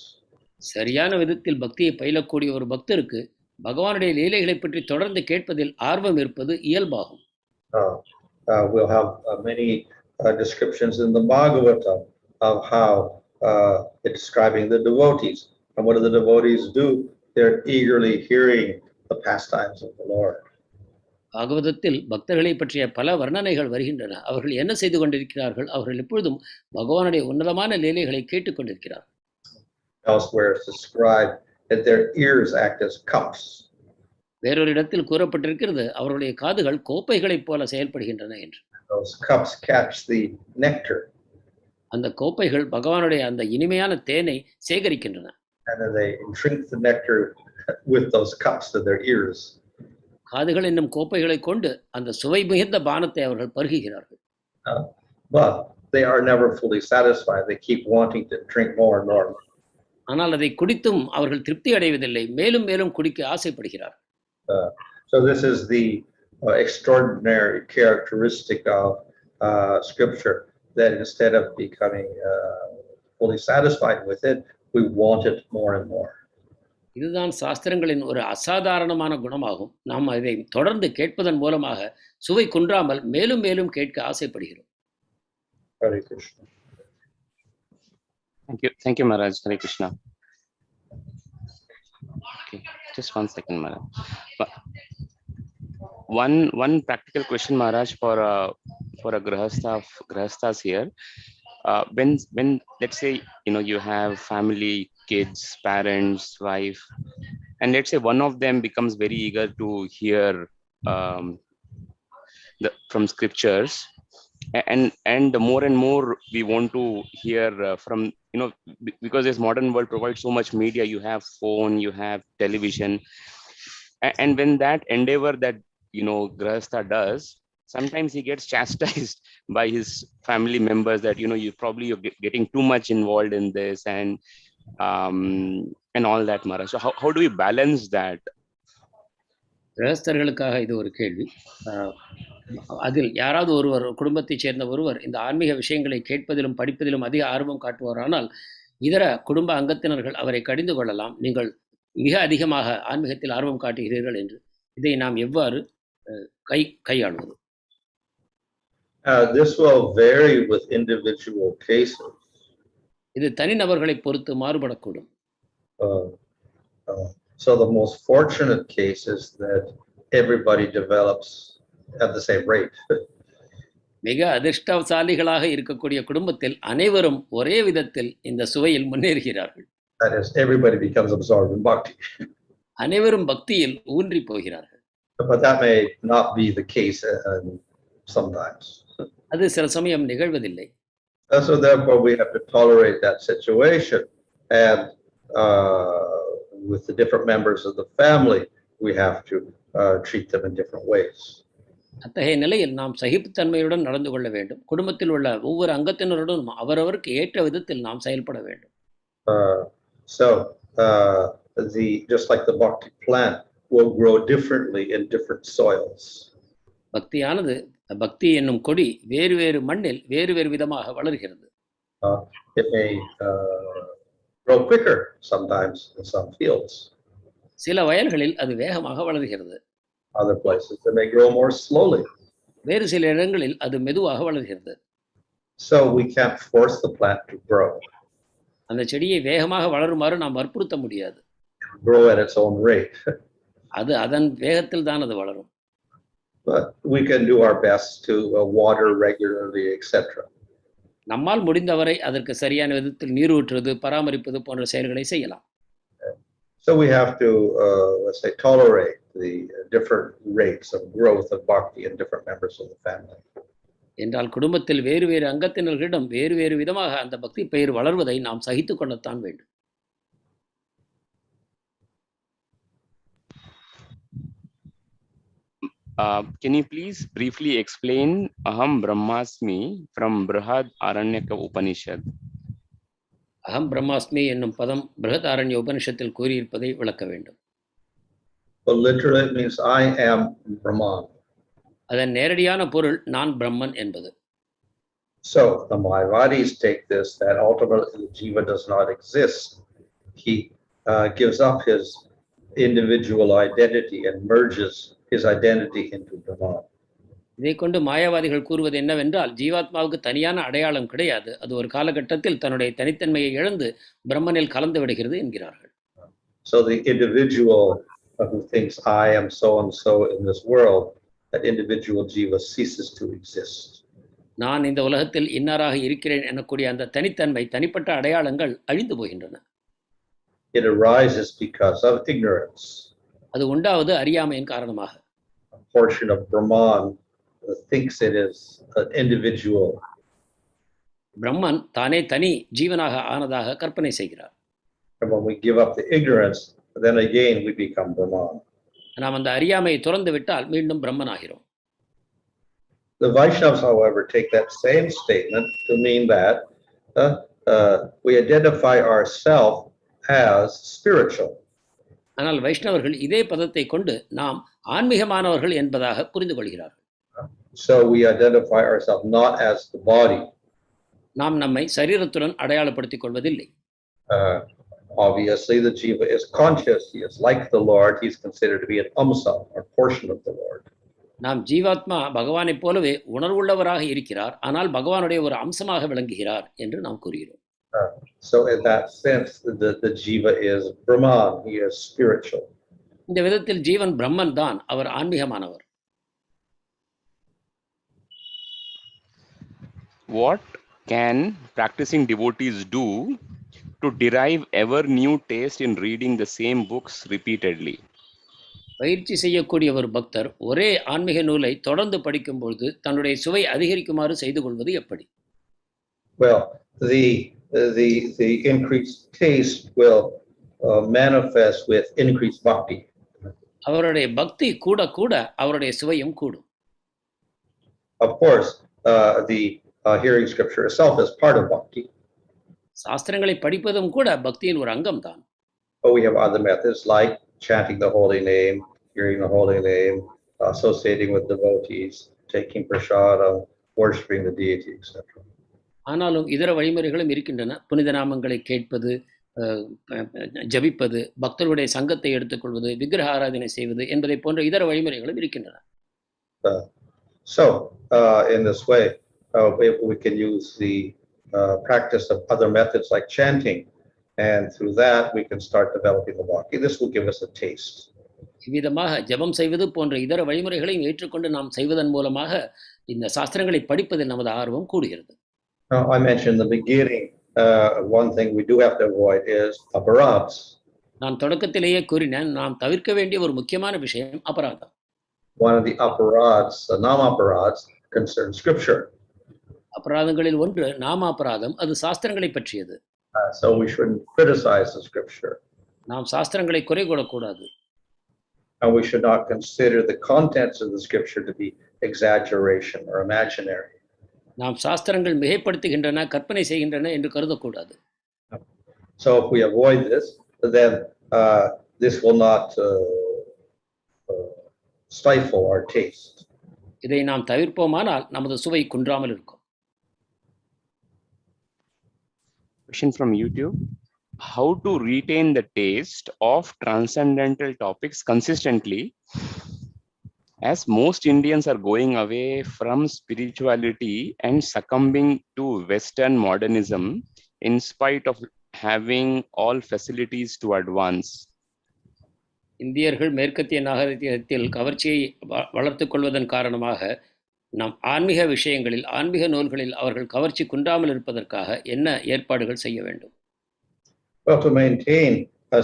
[SPEAKER 2] சரியான விதத்தில் பக்தியை பயிலக்கூடிய ஒரு பக்தருக்கு பகவானுடைய லீலைகளை பற்றி தொடர்ந்து கேட்பதில் ஆர்வம் இருப்பது இயல்பாகும்.
[SPEAKER 1] We'll have many descriptions in the Bhagavatam of how it's describing the devotees. And what do the devotees do? They're eagerly hearing the pastimes of the Lord.
[SPEAKER 2] பாகவதத்தில் பக்தர்களை பற்றிய பல வர்ணனைகள் வருகின்றன. அவர்கள் என்ன செய்து கொண்டிருக்கிறார்கள்? அவர்கள் எப்பொழுதும் பகவானுடைய உன்னதமான லீலைகளை கேட்டுக்கொண்டிருக்கிறார்கள்.
[SPEAKER 1] Elsewhere it's described that their ears act as cups.
[SPEAKER 2] வேறொரு இடத்தில் கூறப்பட்டிருக்கிறது அவர்களுடைய காதுகள் கோப்பைகளைப் போல செயல்படுகின்றன என்று.
[SPEAKER 1] Those cups catch the nectar.
[SPEAKER 2] அந்த கோப்பைகள் பகவானுடைய அந்த இனிமையான தேனை சேகரிக்கின்றன.
[SPEAKER 1] And then they drink the nectar with those cups to their ears.
[SPEAKER 2] காதுகள் என்னும் கோப்பைகளை கொண்டு அந்த சுவை மிகுந்த பானத்தை அவர்கள் பருகுகிறார்கள்.
[SPEAKER 1] But they are never fully satisfied. They keep wanting to drink more and more.
[SPEAKER 2] ஆனால் அதை குடித்தும் அவர்கள் திருப்தி அடைவதில்லை, மேலும் மேலும் குடிக்க ஆசைப்படுகிறார்கள்.
[SPEAKER 1] So this is the extraordinary characteristic of Scripture, that instead of becoming fully satisfied with it, we want it more and more.
[SPEAKER 2] இதுதான் சாஸ்திரங்களின் ஒரு அசாதாரணமான குணமாகும். நாம் அதை தொடர்ந்து கேட்பதன் மூலமாக சுவை குன்றாமல் மேலும் மேலும் கேட்க ஆசைப்படுகிறோம்.
[SPEAKER 1] Hare Krishna.
[SPEAKER 4] Thank you, Maharaj. Hare Krishna. Okay, just 1 second, Maharaj. One practical question, Maharaj, for a grahasthas here. When let's say you have family, kids, parents, wife, and let's say one of them becomes very eager to hear from scriptures, and the more and more we want to hear from because this modern world provides so much media. You have phone, you have television, and when that endeavor that grahastha does, sometimes he gets chastised by his family members that you're getting too much involved in this and all that, Maharaj. So how do we balance that?
[SPEAKER 2] கிரகஸ்தர்களுக்காக இது ஒரு கேள்வி. அதில் யாராவது ஒருவர், குடும்பத்தைச் சேர்ந்த ஒருவர் இந்த ஆன்மீக விஷயங்களை கேட்பதிலும் படிப்பதிலும் அதிக ஆர்வம் காட்டுவாரானால் இதர குடும்ப அங்கத்தினர்கள் அவரை கடிந்து கொள்ளலாம், நீங்கள் மிக அதிகமாக ஆன்மீகத்தில் ஆர்வம் காட்டுகிறீர்கள் என்று. இதை நாம் எவ்வாறு கையாளுவது?
[SPEAKER 1] This will vary with individual cases.
[SPEAKER 2] இது தனிநபர்களை பொறுத்து மாறுபடக்கூடும்.
[SPEAKER 1] So the most fortunate case is that everybody develops at the same rate.
[SPEAKER 2] மிக அதிர்ஷ்டசாலிகளாக இருக்கக்கூடிய குடும்பத்தில் அனைவரும் ஒரே விதத்தில் இந்த சுவையில் முன்னேறுகிறார்கள்.
[SPEAKER 1] That is, everybody becomes absorbed in bhakti.
[SPEAKER 2] அனைவரும் பக்தியில் ஊன்றி போகிறார்கள்.
[SPEAKER 1] But that may not be the case sometimes.
[SPEAKER 2] அது சில சமயம் நிகழ்வதில்லை.
[SPEAKER 1] So therefore we have to tolerate that situation, and with the different members of the family we have to treat them in different ways.
[SPEAKER 2] அத்தகைய நிலையில் நாம் சகிப்புத்தன்மையுடன் நடந்து கொள்ள வேண்டும். குடும்பத்தில் உள்ள ஒவ்வொரு அங்கத்தினருடன் அவரவருக்கு ஏற்ற விதத்தில் நாம் செயல்பட வேண்டும்.
[SPEAKER 1] So just like the bhakti plant will grow differently in different soils.
[SPEAKER 2] பக்தியானது, பக்தி என்னும் கொடி வேறு வேறு மண்ணில் வேறு வேறு விதமாக வளர்கிறது.
[SPEAKER 1] It may grow quicker sometimes in some fields.
[SPEAKER 2] சில வயல்களில் அது வேகமாக வளர்கிறது.
[SPEAKER 1] Other places it may grow more slowly.
[SPEAKER 2] வேறு சில இடங்களில் அது மெதுவாக வளர்கிறது.
[SPEAKER 1] So we can't force the plant to grow.
[SPEAKER 2] அந்த செடியை வேகமாக வளருமாறு நாம் வற்புறுத்த முடியாது.
[SPEAKER 1] Grow at its own rate.
[SPEAKER 2] அது அதன் வேகத்தில் தான் அது வளரும்.
[SPEAKER 1] But we can do our best to water regularly, etc.
[SPEAKER 2] நம்மால் முடிந்தவரை அதற்கு சரியான விதத்தில் நீர் ஊற்றுவது, பராமரிப்பது போன்ற செயல்களை செய்யலாம்.
[SPEAKER 1] So we have to let's say tolerate the different rates of growth of bhakti in different members of the family.
[SPEAKER 2] என்றால் குடும்பத்தில் வேறு வேறு அங்கத்தினர்களிடம் வேறு வேறு விதமாக அந்த பக்தி பெயர் வளர்வதை நாம் சகித்துக் கொள்ளத்தான் வேண்டும்.
[SPEAKER 4] Can you please briefly explain Aham Brahmasmi from Brihad Aranyaka Upanishad?
[SPEAKER 2] அகம் பிரம்மாஸ்மி என்னும் பதம் பிருஹத் ஆரண்ய உபனிஷத்தில் கூறியிருப்பதை விளக்க வேண்டும்.
[SPEAKER 1] Well, literally it means I am Brahman.
[SPEAKER 2] அதன் நேரடியான பொருள் நான் பிரம்மன் என்பது.
[SPEAKER 1] So the Mayavadis take this that ultimately Jiva does not exist. He gives up his individual identity and merges his identity into Brahman.
[SPEAKER 2] இதை கொண்டு மாயாவாதிகள் கூறுவது என்னவென்றால் ஜீவாத்மாவுக்கு தனியான அடையாளம் கிடையாது, அது ஒரு காலகட்டத்தில் தன்னுடைய தனித்தன்மையை இழந்து பிரம்மனில் கலந்து விடுகிறது என்கிறார்கள்.
[SPEAKER 1] So the individual who thinks I am so and so in this world, that individual jiva ceases to exist.
[SPEAKER 2] நான் இந்த உலகத்தில் இன்னாராக இருக்கிறேன் எனக்கூடிய அந்த தனித்தன்மை, தனிப்பட்ட அடையாளங்கள் அழிந்து போகின்றன.
[SPEAKER 1] It arises because of ignorance.
[SPEAKER 2] அது உண்டாவது அறியாமையின் காரணமாக.
[SPEAKER 1] A portion of Brahman thinks it is an individual.
[SPEAKER 2] பிரம்மன் தானே தனி ஜீவனாக ஆனதாக கற்பனை செய்கிறார்.
[SPEAKER 1] And when we give up the ignorance, then again we become Brahman.
[SPEAKER 2] நாம் அந்த அறியாமையை துறந்து விட்டால் மீண்டும் பிரம்மன் ஆகிறோம்.
[SPEAKER 1] The Vaishnavas, however, take that same statement to mean that we identify ourselves as spiritual.
[SPEAKER 2] ஆனால் வைஷ்ணவர்கள் இதே பதத்தை கொண்டு நாம் ஆன்மீகமானவர்கள் என்பதாக புரிந்து கொள்கிறார்கள்.
[SPEAKER 1] So we identify ourselves not as the body.
[SPEAKER 2] நாம் நம்மை சரீரத்துடன் அடையாளப்படுத்திக் கொள்வதில்லை.
[SPEAKER 1] Obviously, the jiva is conscious. He is like the Lord. He is considered to be an amsa, or portion of the Lord.
[SPEAKER 2] நாம் ஜீவாத்மா பகவானைப் போலவே உணர்வுள்ளவராக இருக்கிறார், ஆனால் பகவானுடைய ஒரு அம்சமாக விளங்குகிறார் என்று நாம் கூறுகிறோம்.
[SPEAKER 1] So in that sense, the jiva is Brahman. He is spiritual.
[SPEAKER 2] இந்த விதத்தில் ஜீவன் பிரம்மன் தான், அவர் ஆன்மீகமானவர்.
[SPEAKER 4] What can practicing devotees do to derive ever new taste in reading the same books repeatedly?
[SPEAKER 2] பயிற்சி செய்யக்கூடிய ஒரு பக்தர் ஒரே ஆன்மீக நூலை தொடர்ந்து படிக்கும்போது தன்னுடைய சுவை அதிகரிக்குமாறு செய்து கொள்வது எப்படி?
[SPEAKER 1] Well, the increased taste will manifest with increased bhakti.
[SPEAKER 2] அவருடைய பக்தி கூட கூட அவருடைய சுவையும் கூடும்.
[SPEAKER 1] Of course, the hearing scripture itself is part of bhakti.
[SPEAKER 2] சாஸ்திரங்களை படிப்பதும் கூட பக்தியின் ஒரு அங்கம் தான்.
[SPEAKER 1] But we have other methods like chanting the holy name, hearing the holy name, associating with devotees, taking prasadam, worshiping the deity, etc.
[SPEAKER 2] ஆனாலும் இதர வழிமுறைகளும் இருக்கின்றன. புனித நாமங்களை கேட்பது, ஜபிப்பது, பக்தர்களுடைய சங்கத்தை எடுத்துக்கொள்வது, விக்கிரக ஆராதனை செய்வது என்பதை போன்ற இதர வழிமுறைகளும் இருக்கின்றன.
[SPEAKER 1] So in this way, we can use the practice of other methods like chanting, and through that we can start developing the bhakti. This will give us a taste.
[SPEAKER 2] இவ்விதமாக ஜபம் செய்வது போன்ற இதர வழிமுறைகளையும் ஏற்றுக்கொண்டு நாம் செய்வதன் மூலமாக இந்த சாஸ்திரங்களை படிப்பதில் நமது ஆர்வம் கூடுகிறது.
[SPEAKER 1] Now, I mentioned in the beginning, one thing we do have to avoid is aparadhas.
[SPEAKER 2] நான் தொடக்கத்திலேயே கூறினேன், நாம் தவிர்க்க வேண்டிய ஒரு முக்கியமான விஷயம் அபராதம்.
[SPEAKER 1] One of the aparadhas, the nama-aparadhas, concerns scripture.
[SPEAKER 2] அபராதங்களில் ஒன்று நாமாபராதம், அது சாஸ்திரங்களை பற்றியது.
[SPEAKER 1] So we shouldn't criticize the scripture.
[SPEAKER 2] நாம் சாஸ்திரங்களை குறை கூறக்கூடாது.
[SPEAKER 1] And we should not consider the contents of the scripture to be exaggeration or imaginary.
[SPEAKER 2] நாம் சாஸ்திரங்கள் மிகைப்படுத்துகின்றன, கற்பனை செய்கின்றன என்று கருதக்கூடாது.
[SPEAKER 1] So if we avoid this, then this will not stifle our taste.
[SPEAKER 2] இதை நாம் தவிர்ப்போமானால் நமது சுவை குன்றாமல் இருக்கும்.
[SPEAKER 4] Question from YouTube: how to retain the taste of transcendental topics consistently, as most Indians are going away from spirituality and succumbing to Western modernism in spite of having all facilities to advance?
[SPEAKER 2] இந்தியர்கள் மேற்கத்திய நாகரிகத்தில் கவர்ச்சியை வளர்த்துக் கொள்வதன் காரணமாக நம் ஆன்மீக விஷயங்களில், ஆன்மீக நூல்களில் அவர்கள் கவர்ச்சி குன்றாமல் இருப்பதற்காக என்ன ஏற்பாடுகள் செய்ய வேண்டும்?
[SPEAKER 1] Well, to maintain a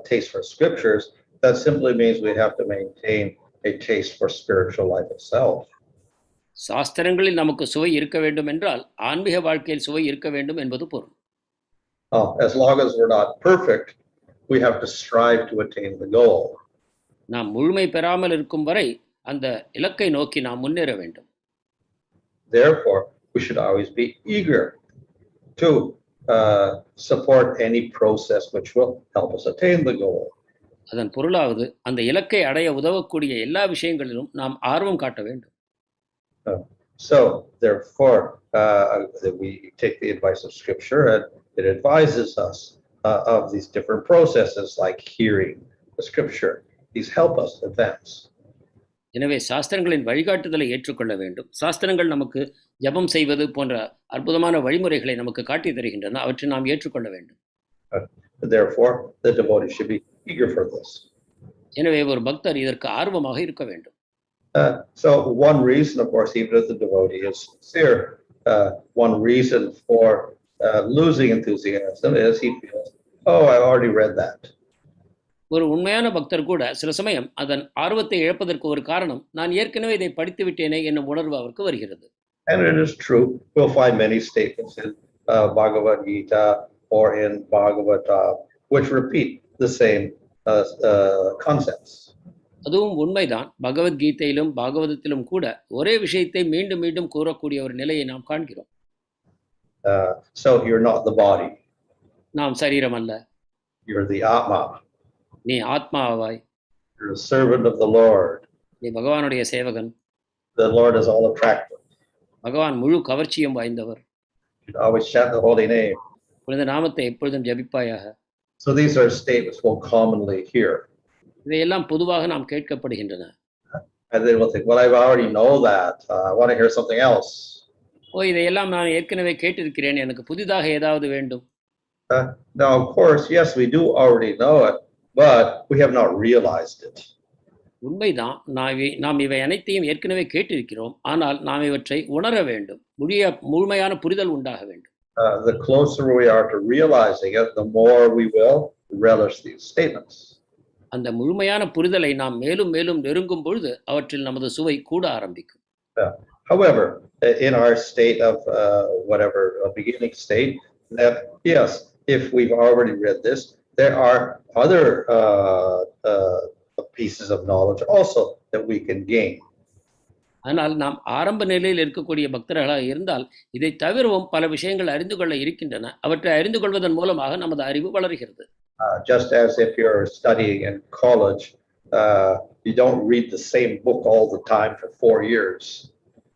[SPEAKER 1] taste for scriptures, that simply means we have to maintain a taste for spiritual life itself.
[SPEAKER 2] சாஸ்திரங்களில் நமக்கு சுவை இருக்க வேண்டும் என்றால் ஆன்மீக வாழ்க்கையில் சுவை இருக்க வேண்டும் என்பது பொருள்.
[SPEAKER 1] As long as we're not perfect, we have to strive to attain the goal.
[SPEAKER 2] நாம் முழுமை பெறாமல் இருக்கும் வரை அந்த இலக்கை நோக்கி நாம் முன்னேற வேண்டும்.
[SPEAKER 1] Therefore, we should always be eager to support any process which will help us attain the goal.
[SPEAKER 2] அதன் பொருளாவது அந்த இலக்கை அடைய உதவக்கூடிய எல்லா விஷயங்களிலும் நாம் ஆர்வம் காட்ட வேண்டும்.
[SPEAKER 1] So, therefore, we take the advice of Scripture, and it advises us of these different processes like hearing the Scripture. These help us advance.
[SPEAKER 2] எனவே சாஸ்திரங்களின் வழிகாட்டுதலை ஏற்றுக்கொள்ள வேண்டும். சாஸ்திரங்கள் நமக்கு ஜபம் செய்வது போன்ற அற்புதமான வழிமுறைகளை நமக்கு காட்டி தருகின்றன, அவற்றை நாம் ஏற்றுக்கொள்ள வேண்டும்.
[SPEAKER 1] Therefore, the devotee should be eager for this.
[SPEAKER 2] எனவே ஒரு பக்தர் இதற்கு ஆர்வமாக இருக்க வேண்டும்.
[SPEAKER 1] So one reason, of course, even if the devotee is sincere, one reason for losing enthusiasm is he feels, oh, I already read that.
[SPEAKER 2] ஒரு உண்மையான பக்தர் கூட சில சமயம் அதன் ஆர்வத்தை இழப்பதற்கு ஒரு காரணம், நான் ஏற்கனவே இதை படித்து விட்டேனே என்னும் உணர்வு அவருக்கு வருகிறது.
[SPEAKER 1] And it is true. We'll find many statements in Bhagavad-gītā or in Bhagavatam which repeat the same concepts.
[SPEAKER 2] அதுவும் உண்மைதான். பகவத்கீதையிலும் பாகவதத்திலும் கூட ஒரே விஷயத்தை மீண்டும் மீண்டும் கூறக்கூடிய ஒரு நிலையை நாம் காண்கிறோம்.
[SPEAKER 1] So you're not the body.
[SPEAKER 2] நாம் சரீரம் அல்ல,
[SPEAKER 1] You're the atma.
[SPEAKER 2] நீ ஆத்மா ஆவாய்,
[SPEAKER 1] You're a servant of the Lord.
[SPEAKER 2] நீ பகவானுடைய சேவகன்.
[SPEAKER 1] The Lord is all attractive.
[SPEAKER 2] பகவான் முழு கவர்ச்சியும் வாய்ந்தவர்.
[SPEAKER 1] You always chant the holy name.
[SPEAKER 2] புனித நாமத்தை எப்பொழுதும் ஜபிப்பாயாக.
[SPEAKER 1] So these are statements we'll commonly hear.
[SPEAKER 2] இவையெல்லாம் பொதுவாக நாம் கேட்கப்படுகின்றன.
[SPEAKER 1] And then we'll think, well, I already know that. I want to hear something else.
[SPEAKER 2] இதையெல்லாம் நான் ஏற்கனவே கேட்டிருக்கிறேன், எனக்கு புதிதாக ஏதாவது வேண்டும்.
[SPEAKER 1] Now, of course, yes, we do already know it, but we have not realized it.
[SPEAKER 2] உண்மைதான், நாம் இவை அனைத்தையும் ஏற்கனவே கேட்டிருக்கிறோம், ஆனால் நாம் இவற்றை உணர வேண்டும், முழுமையான புரிதல் உண்டாக வேண்டும்.
[SPEAKER 1] The closer we are to realizing it, the more we will relish these statements.
[SPEAKER 2] அந்த முழுமையான புரிதலை நாம் மேலும் மேலும் நெருங்கும் பொழுது அவற்றில் நமது சுவை கூட ஆரம்பிக்கும்.
[SPEAKER 1] However, in our state of whatever a beginning state, that yes, if we've already read this, there are other pieces of knowledge also that we can gain.
[SPEAKER 2] ஆனால் நாம் ஆரம்ப நிலையில் இருக்கக்கூடிய பக்தர்களாக இருந்தால் இதை தவிரவும் பல விஷயங்கள் அறிந்து கொள்ள இருக்கின்றன. அவற்றை அறிந்து கொள்வதன் மூலமாக நமது அறிவு வளர்கிறது.
[SPEAKER 1] Just as if you're studying in college, you don't read the same book all the time for 4 years.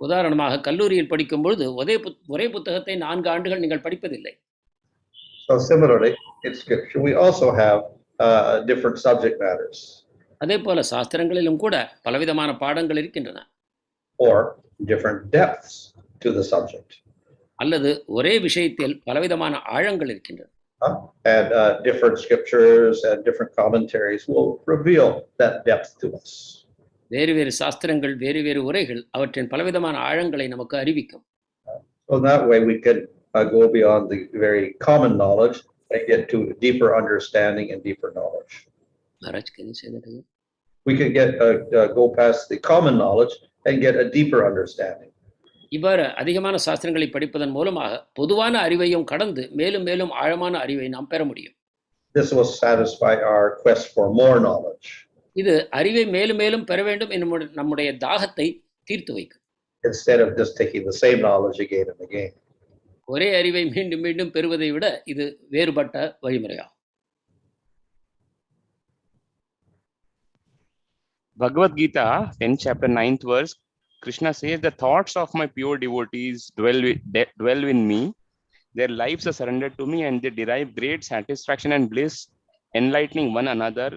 [SPEAKER 2] உதாரணமாக கல்லூரியில் படிக்கும் பொழுது ஒரே புத்தகத்தை 4 ஆண்டுகள் நீங்கள் படிப்பதில்லை.
[SPEAKER 1] So similarly, in scripture we also have different subject matters.
[SPEAKER 2] அதே போல சாஸ்திரங்களிலும் கூட பலவிதமான பாடங்கள் இருக்கின்றன.
[SPEAKER 1] Or different depths to the subject.
[SPEAKER 2] அல்லது ஒரே விஷயத்தில் பலவிதமான ஆழங்கள் இருக்கின்றன.
[SPEAKER 1] And different scriptures and different commentaries will reveal that depth to us.
[SPEAKER 2] வேறு வேறு சாஸ்திரங்கள், வேறு வேறு உரைகள் அவற்றின் பலவிதமான ஆழங்களை நமக்கு அறிவிக்கும்.
[SPEAKER 1] So that way we can go beyond the very common knowledge and get to deeper understanding and deeper knowledge.
[SPEAKER 2] Maharaj, can you say that again?
[SPEAKER 1] We can get go past the common knowledge and get a deeper understanding.
[SPEAKER 2] இவ்வாறு அதிகமான சாஸ்திரங்களை படிப்பதன் மூலமாக பொதுவான அறிவையும் கடந்து மேலும் மேலும் ஆழமான அறிவை நாம் பெற முடியும்.
[SPEAKER 1] This will satisfy our quest for more knowledge.
[SPEAKER 2] இது அறிவை மேலும் மேலும் பெற வேண்டும் என்னும் நம்முடைய தாகத்தை தீர்த்து வைக்கும்.
[SPEAKER 1] Instead of just taking the same knowledge again and again.
[SPEAKER 2] ஒரே அறிவை மீண்டும் மீண்டும் பெறுவதை விட இது வேறுபட்ட வழிமுறையாகும்.
[SPEAKER 4] Bhagavad-gītā, 10th chapter, 9th verse, Krishna says, the thoughts of my pure devotees dwell in me. Their lives are surrendered to me and they derive great satisfaction and bliss, enlightening one another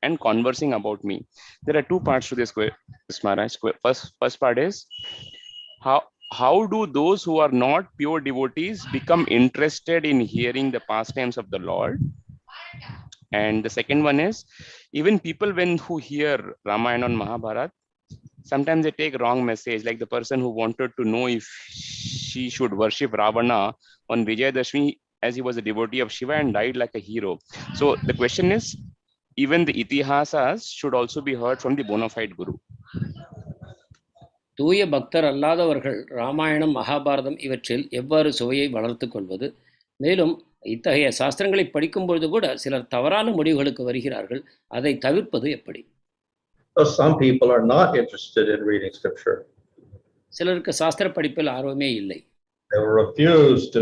[SPEAKER 4] and conversing about me. There are 2 parts to this, Maharaj. First part is, how do those who are not pure devotees become interested in hearing the pastimes of the Lord? And the second one is, even people who hear Rāmāyaṇa and Mahābhārata, sometimes they take wrong message, like the person who wanted to know if she should worship Ravana on Vijayadashmi as he was a devotee of Shiva and died like a hero. So the question is, even the itihasas should also be heard from the bona fide guru.
[SPEAKER 2] தூய பக்தர் அல்லாதவர்கள் ராமாயணம், மகாபாரதம் இவற்றில் எவ்வாறு சுவையை வளர்த்து கொள்வது? மேலும் இத்தகைய சாஸ்திரங்களை படிக்கும் பொழுது கூட சிலர் தவறான முடிவுகளுக்கு வருகிறார்கள். அதை தவிர்ப்பது எப்படி?
[SPEAKER 1] Some people are not interested in reading scripture.
[SPEAKER 2] சிலருக்கு சாஸ்திர படிப்பில் ஆர்வமே இல்லை.
[SPEAKER 1] They refuse to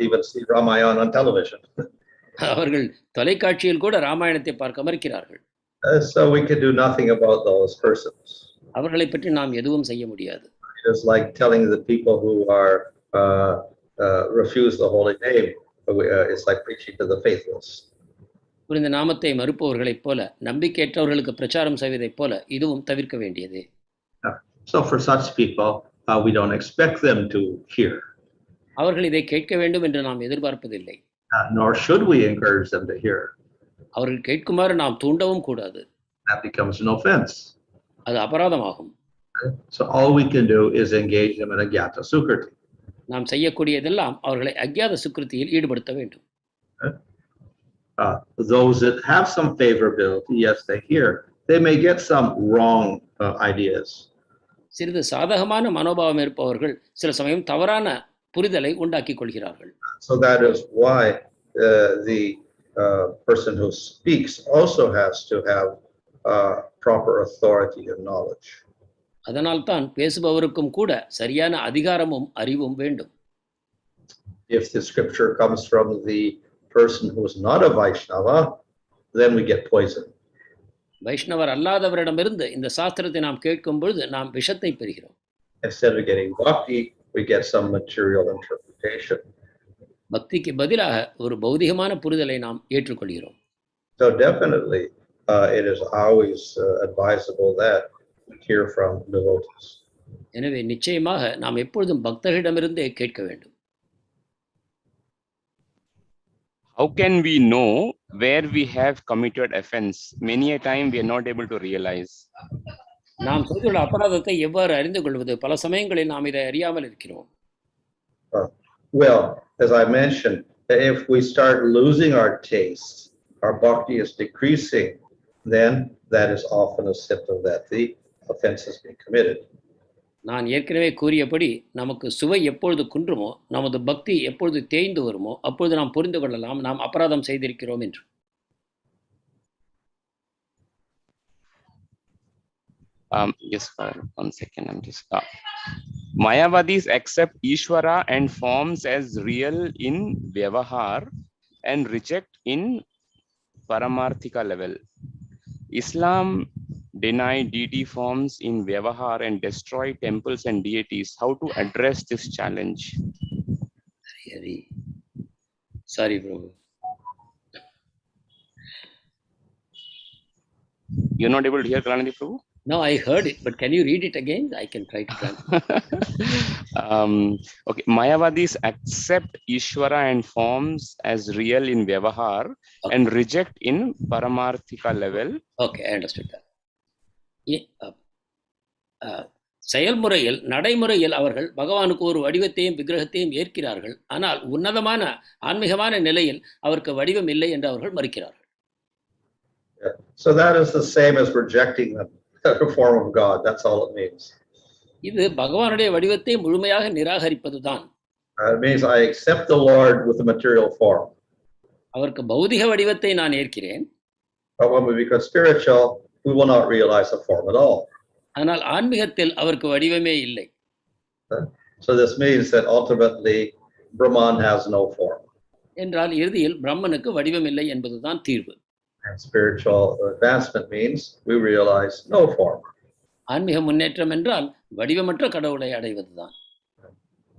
[SPEAKER 1] even see Rāmāyaṇa on television.
[SPEAKER 2] அவர்கள் தொலைக்காட்சியில் கூட ராமாயணத்தை பார்க்க மறுக்கிறார்கள்.
[SPEAKER 1] So we can do nothing about those persons.
[SPEAKER 2] அவர்களை பற்றி நாம் எதுவும் செய்ய முடியாது.
[SPEAKER 1] It's like telling the people who are refuse the holy name. It's like preaching to the faithless.
[SPEAKER 2] புனித நாமத்தை மறுப்பவர்களைப் போல, நம்பிக்கையற்றவர்களுக்கு பிரச்சாரம் செய்வதைப் போல இதுவும் தவிர்க்க வேண்டியதே.
[SPEAKER 1] So for such people, we don't expect them to hear.
[SPEAKER 2] அவர்கள் இதை கேட்க வேண்டும் என்று நாம் எதிர்பார்ப்பதில்லை.
[SPEAKER 1] Nor should we encourage them to hear.
[SPEAKER 2] அவர்கள் கேட்குமாறு நாம் தூண்டவும் கூடாது.
[SPEAKER 1] That becomes an offense.
[SPEAKER 2] அது அபராதமாகும்.
[SPEAKER 1] So all we can do is engage them in a yac-chṛṇvatāṁ.
[SPEAKER 2] நாம் செய்யக்கூடியதெல்லாம் அவர்களை அக்ஞாத சுக்ருதியில் ஈடுபடுத்த வேண்டும்.
[SPEAKER 1] Those that have some favorability, yes, they hear. They may get some wrong ideas.
[SPEAKER 2] சிறிது சாதகமான மனோபாவம் இருப்பவர்கள் சில சமயம் தவறான புரிதலை உண்டாக்கிக் கொள்கிறார்கள்.
[SPEAKER 1] So that is why the person who speaks also has to have proper authority and knowledge.
[SPEAKER 2] அதனால்தான் பேசுபவருக்கும் கூட சரியான அதிகாரமும் அறிவும் வேண்டும்.
[SPEAKER 1] If the scripture comes from the person who is not a Vaishnava, then we get poison.
[SPEAKER 2] வைஷ்ணவர் அல்லாதவரிடமிருந்து இந்த சாஸ்திரத்தை நாம் கேட்கும் பொழுது நாம் விஷத்தை பெறுகிறோம்.
[SPEAKER 1] Instead of getting bhakti, we get some material interpretation.
[SPEAKER 2] பக்திக்கு பதிலாக ஒரு பௌதிகமான புரிதலை நாம் ஏற்றுக்கொள்கிறோம்.
[SPEAKER 1] So definitely, it is always advisable that we hear from devotees.
[SPEAKER 2] எனவே நிச்சயமாக நாம் எப்பொழுதும் பக்தர்களிடமிருந்தே கேட்க வேண்டும்.
[SPEAKER 4] How can we know where we have committed offense? Many a time we are not able to realize.
[SPEAKER 2] நாம் செய்துள்ள அபராதத்தை எவ்வாறு அறிந்து கொள்வது? பல சமயங்களில் நாம் இதை அறியாமல் இருக்கிறோம்.
[SPEAKER 1] Well, as I mentioned, if we start losing our taste, our bhakti is decreasing, then that is often a symptom that the offense has been committed.
[SPEAKER 2] நான் ஏற்கனவே கூறியபடி நமக்கு சுவை எப்பொழுது குன்றுமோ, நமது பக்தி எப்பொழுது தேய்ந்து வருமோ, அப்பொழுது நாம் புரிந்து கொள்ளலாம் நாம் அபராதம் செய்திருக்கிறோம் என்று.
[SPEAKER 4] Yes, for 1 second. I'm just. Mayavadis accept Ishvara and forms as real in Vyavahar and reject in Paramarthika level. Islam deny deity forms in Vyavahar and destroy temples and deities. How to address this challenge?
[SPEAKER 2] Sorry, Prabhu.
[SPEAKER 4] You're not able to hear Kalanadi, Prabhu?
[SPEAKER 2] No, I heard it, but can you read it again? I can try to translate.
[SPEAKER 4] Okay, Mayavadis accept Ishvara and forms as real in Vyavahar and reject in Paramarthika level.
[SPEAKER 2] Okay, I understood that. செயல்முறையில் நடைமுறையில் அவர்கள் பகவானுக்கு ஒரு வடிவத்தையும் விக்கிரகத்தையும் ஏற்கிறார்கள். ஆனால் உன்னதமான ஆன்மீகமான நிலையில் அவருக்கு வடிவம் இல்லை என்று அவர்கள் மறுக்கிறார்கள்.
[SPEAKER 1] So that is the same as rejecting the form of God. That's all it means.
[SPEAKER 2] இது பகவானுடைய வடிவத்தை முழுமையாக நிராகரிப்பதுதான்.
[SPEAKER 1] It means I accept the Lord with the material form.
[SPEAKER 2] அவருக்கு பௌதிக வடிவத்தை நான் ஏற்கிறேன்.
[SPEAKER 1] But when we become spiritual, we will not realize the form at all.
[SPEAKER 2] ஆனால் ஆன்மீகத்தில் அவருக்கு வடிவமே இல்லை.
[SPEAKER 1] So this means that ultimately Brahman has no form.
[SPEAKER 2] என்றால் இறுதியில் பிரம்மனுக்கு வடிவம் இல்லை என்பதுதான் தீர்வு.
[SPEAKER 1] And spiritual advancement means we realize no form.
[SPEAKER 2] ஆன்மீக முன்னேற்றம் என்றால் வடிவமற்ற கடவுளை அடைவதுதான்.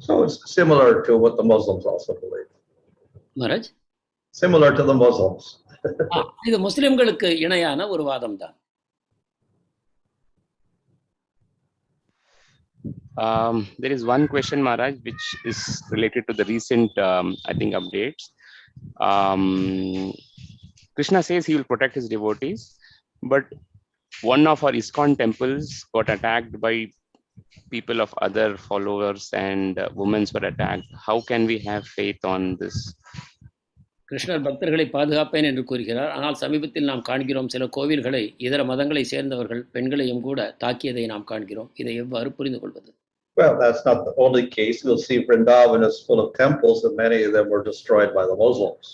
[SPEAKER 1] So it's similar to what the Muslims also believe.
[SPEAKER 2] Maharaj,
[SPEAKER 1] Similar to the Muslims.
[SPEAKER 2] இது முஸ்லிம்களுக்கு இணையான ஒரு வாதம் தான்.
[SPEAKER 4] There is one question, Maharaj, which is related to the recent, I think, updates. Krishna says he will protect his devotees, but one of our ISKCON temples got attacked by people of other followers and women were attacked. How can we have faith on this?
[SPEAKER 2] கிருஷ்ணர் பக்தர்களை பாதுகாப்பேன் என்று கூறுகிறார். ஆனால் சமீபத்தில் நாம் காண்கிறோம் சில கோவில்களை இதர மதங்களை சேர்ந்தவர்கள் பெண்களையும் கூட தாக்கியதை நாம் காண்கிறோம். இதை எவ்வாறு புரிந்து கொள்வது?
[SPEAKER 1] Well, that's not the only case. We'll see Vrindavan is full of temples and many of them were destroyed by the Muslims.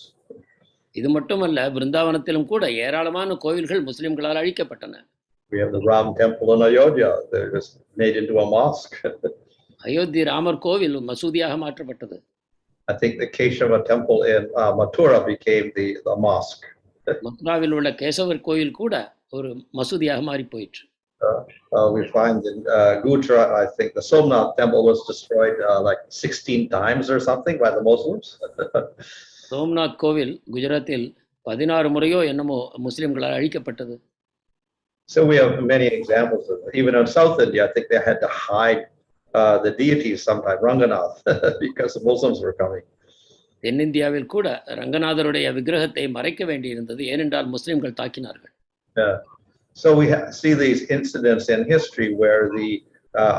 [SPEAKER 2] இது மட்டுமல்ல, பிருந்தாவனத்திலும் கூட ஏராளமான கோவில்கள் முஸ்லிம்களால் அழிக்கப்பட்டன.
[SPEAKER 1] We have the Ram temple in Ayodhya. They're just made into a mosque.
[SPEAKER 2] Ayodhya Ramar கோவில் மசூதியாக மாற்றப்பட்டது.
[SPEAKER 1] I think the Keshava temple in Mathura became the mosque.
[SPEAKER 2] மதுராவில் உள்ள கேசவர் கோவில் கூட ஒரு மசூதியாக மாறி போயிற்று.
[SPEAKER 1] We find in Gujarat, I think the Somnath temple was destroyed like 16 times or something by the Muslims.
[SPEAKER 2] Somnath கோவில் குஜராத்தில் 16 முறையோ என்னமோ முஸ்லிம்களால் அழிக்கப்பட்டது.
[SPEAKER 1] So we have many examples of it. Even in South India, I think they had to hide the deities sometime, Ranganath, because the Muslims were coming.
[SPEAKER 2] தென்னிந்தியாவில் கூட ரங்கநாதருடைய விக்கிரகத்தை மறைக்க வேண்டியிருந்தது, ஏனென்றால் முஸ்லிம்கள் தாக்கினார்கள்.
[SPEAKER 1] So we see these incidents in history where the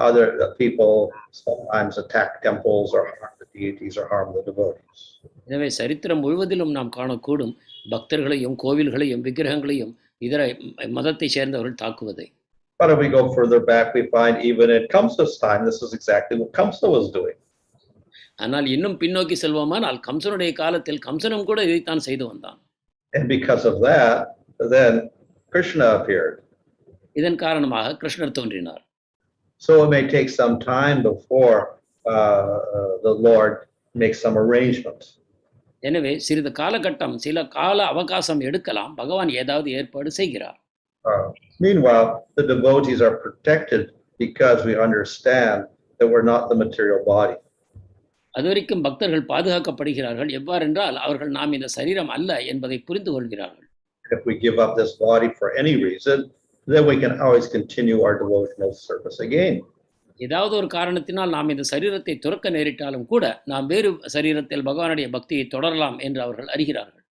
[SPEAKER 1] other people sometimes attack temples or harm the deities or harm the devotees.
[SPEAKER 2] எனவே சரித்திரம் முழுவதிலும் நாம் காணக்கூடும் பக்தர்களையும் கோவில்களையும் விக்கிரகங்களையும் இதர மதத்தை சேர்ந்தவர்கள் தாக்குவதை.
[SPEAKER 1] But if we go further back, we find even in Kamsa's time, this is exactly what Kamsa was doing.
[SPEAKER 2] ஆனால் இன்னும் பின்னோக்கி செல்வோமானால் கம்சனுடைய காலத்தில் கம்சனும் கூட இதைத்தான் செய்து வந்தான்.
[SPEAKER 1] And because of that, then Krishna appeared.
[SPEAKER 2] இதன் காரணமாக கிருஷ்ணர் தோன்றினார்.
[SPEAKER 1] So it may take some time before the Lord makes some arrangements.
[SPEAKER 2] எனவே சிறிது காலகட்டம், சில கால அவகாசம் எடுக்கலாம். பகவான் ஏதாவது ஏற்பாடு செய்கிறார்.
[SPEAKER 1] Meanwhile, the devotees are protected because we understand that we're not the material body.
[SPEAKER 2] அதுவரைக்கும் பக்தர்கள் பாதுகாக்கப்படுகிறார்கள். எவ்வாறென்றால் அவர்கள் நாம் இந்த சரீரம் அல்ல என்பதை புரிந்து கொள்கிறார்கள்.
[SPEAKER 1] If we give up this body for any reason, then we can always continue our devotional service again.
[SPEAKER 2] ஏதாவது ஒரு காரணத்தினால் நாம் இந்த சரீரத்தை துறக்க நேரிட்டாலும் கூட நாம் வேறு சரீரத்தில் பகவானுடைய பக்தியை தொடரலாம் என்று அவர்கள் அறிகிறார்கள்.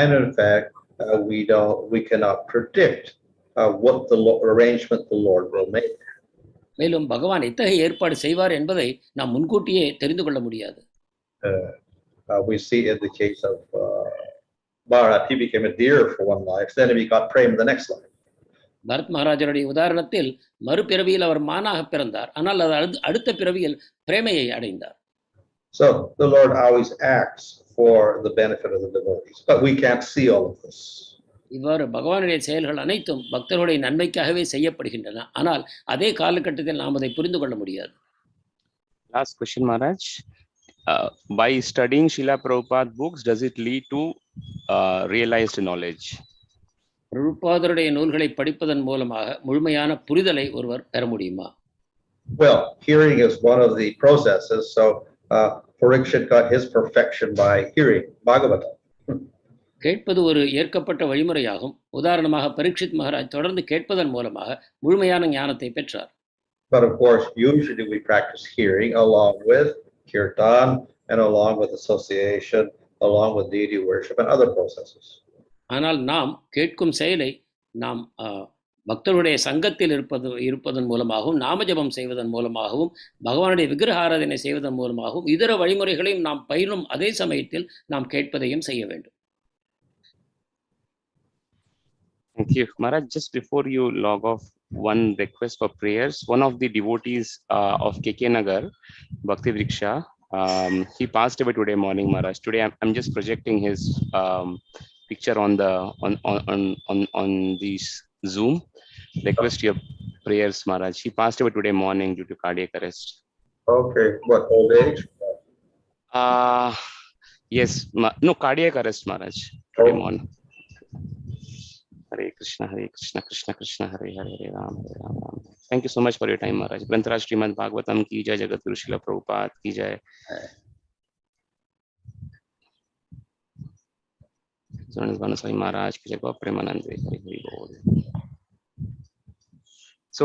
[SPEAKER 1] And in fact, we cannot predict what the arrangement the Lord will make.
[SPEAKER 2] மேலும் பகவான் எத்தகைய ஏற்பாடு செய்வார் என்பதை நாம் முன்கூட்டியே தெரிந்து கொள்ள முடியாது.
[SPEAKER 1] We see in the case of Bharat, he became a deer for one life, then he got prema the next life.
[SPEAKER 2] Bharat மகாராஜருடைய உதாரணத்தில் மறுபிறவியில் அவர் மானாக பிறந்தார், ஆனால் அடுத்த பிறவியில் பிரேமையை அடைந்தார்.
[SPEAKER 1] So the Lord always acts for the benefit of the devotees, but we can't see all of this.
[SPEAKER 2] இவ்வாறு பகவானுடைய செயல்கள் அனைத்தும் பக்தர்களுடைய நன்மைக்காகவே செய்யப்படுகின்றன. ஆனால் அதே காலகட்டத்தில் நாம் அதை புரிந்து கொள்ள முடியாது.
[SPEAKER 4] Last question, Maharaj. By studying Srila Prabhupada books, does it lead to realized knowledge?
[SPEAKER 2] பிரபுபாதருடைய நூல்களை படிப்பதன் மூலமாக முழுமையான புரிதலை ஒருவர் பெற முடியுமா?
[SPEAKER 1] Well, hearing is one of the processes. So Parikshit got his perfection by hearing Bhagavatam.
[SPEAKER 2] கேட்பது ஒரு ஏற்கப்பட்ட வழிமுறையாகும். உதாரணமாக பரீட்சித் மகாராஜ் தொடர்ந்து கேட்பதன் மூலமாக முழுமையான ஞானத்தை பெற்றார்.
[SPEAKER 1] But of course, usually we practice hearing along with kirtan and along with association, along with deity worship and other processes.
[SPEAKER 2] ஆனால் நாம் கேட்கும் செயலை நாம் பக்தருடைய சங்கத்தில் இருப்பதன் மூலமாகவும், நாமஜபம் செய்வதன் மூலமாகவும், பகவானுடைய விக்கிரக ஆராதனை செய்வதன் மூலமாகவும், இதர வழிமுறைகளையும் நாம் பயிலும் அதே சமயத்தில் நாம் கேட்பதையும் செய்ய வேண்டும்.
[SPEAKER 4] Thank you, Maharaj. Just before you log off, one request for prayers. One of the devotees of KK Nagar, Bhakti Vriksha, he passed away today morning, Maharaj. Today I'm just projecting his picture on the Zoom. Request your prayers, Maharaj. He passed away today morning due to cardiac arrest.
[SPEAKER 1] Okay, what, old age?
[SPEAKER 4] Yes, no, cardiac arrest, Maharaj. Today morning. Hare Krishna, Krishna Krishna, Hare Hare, Hare Ram, Ram. Thank you so much for your time, Maharaj. Grantaraj Śrīmad-Bhāgavatam ki jai, Jagadguru Srila Prabhupada ki jai. Synonyms Maharaj ki jai, Premanand Hari Bol. So,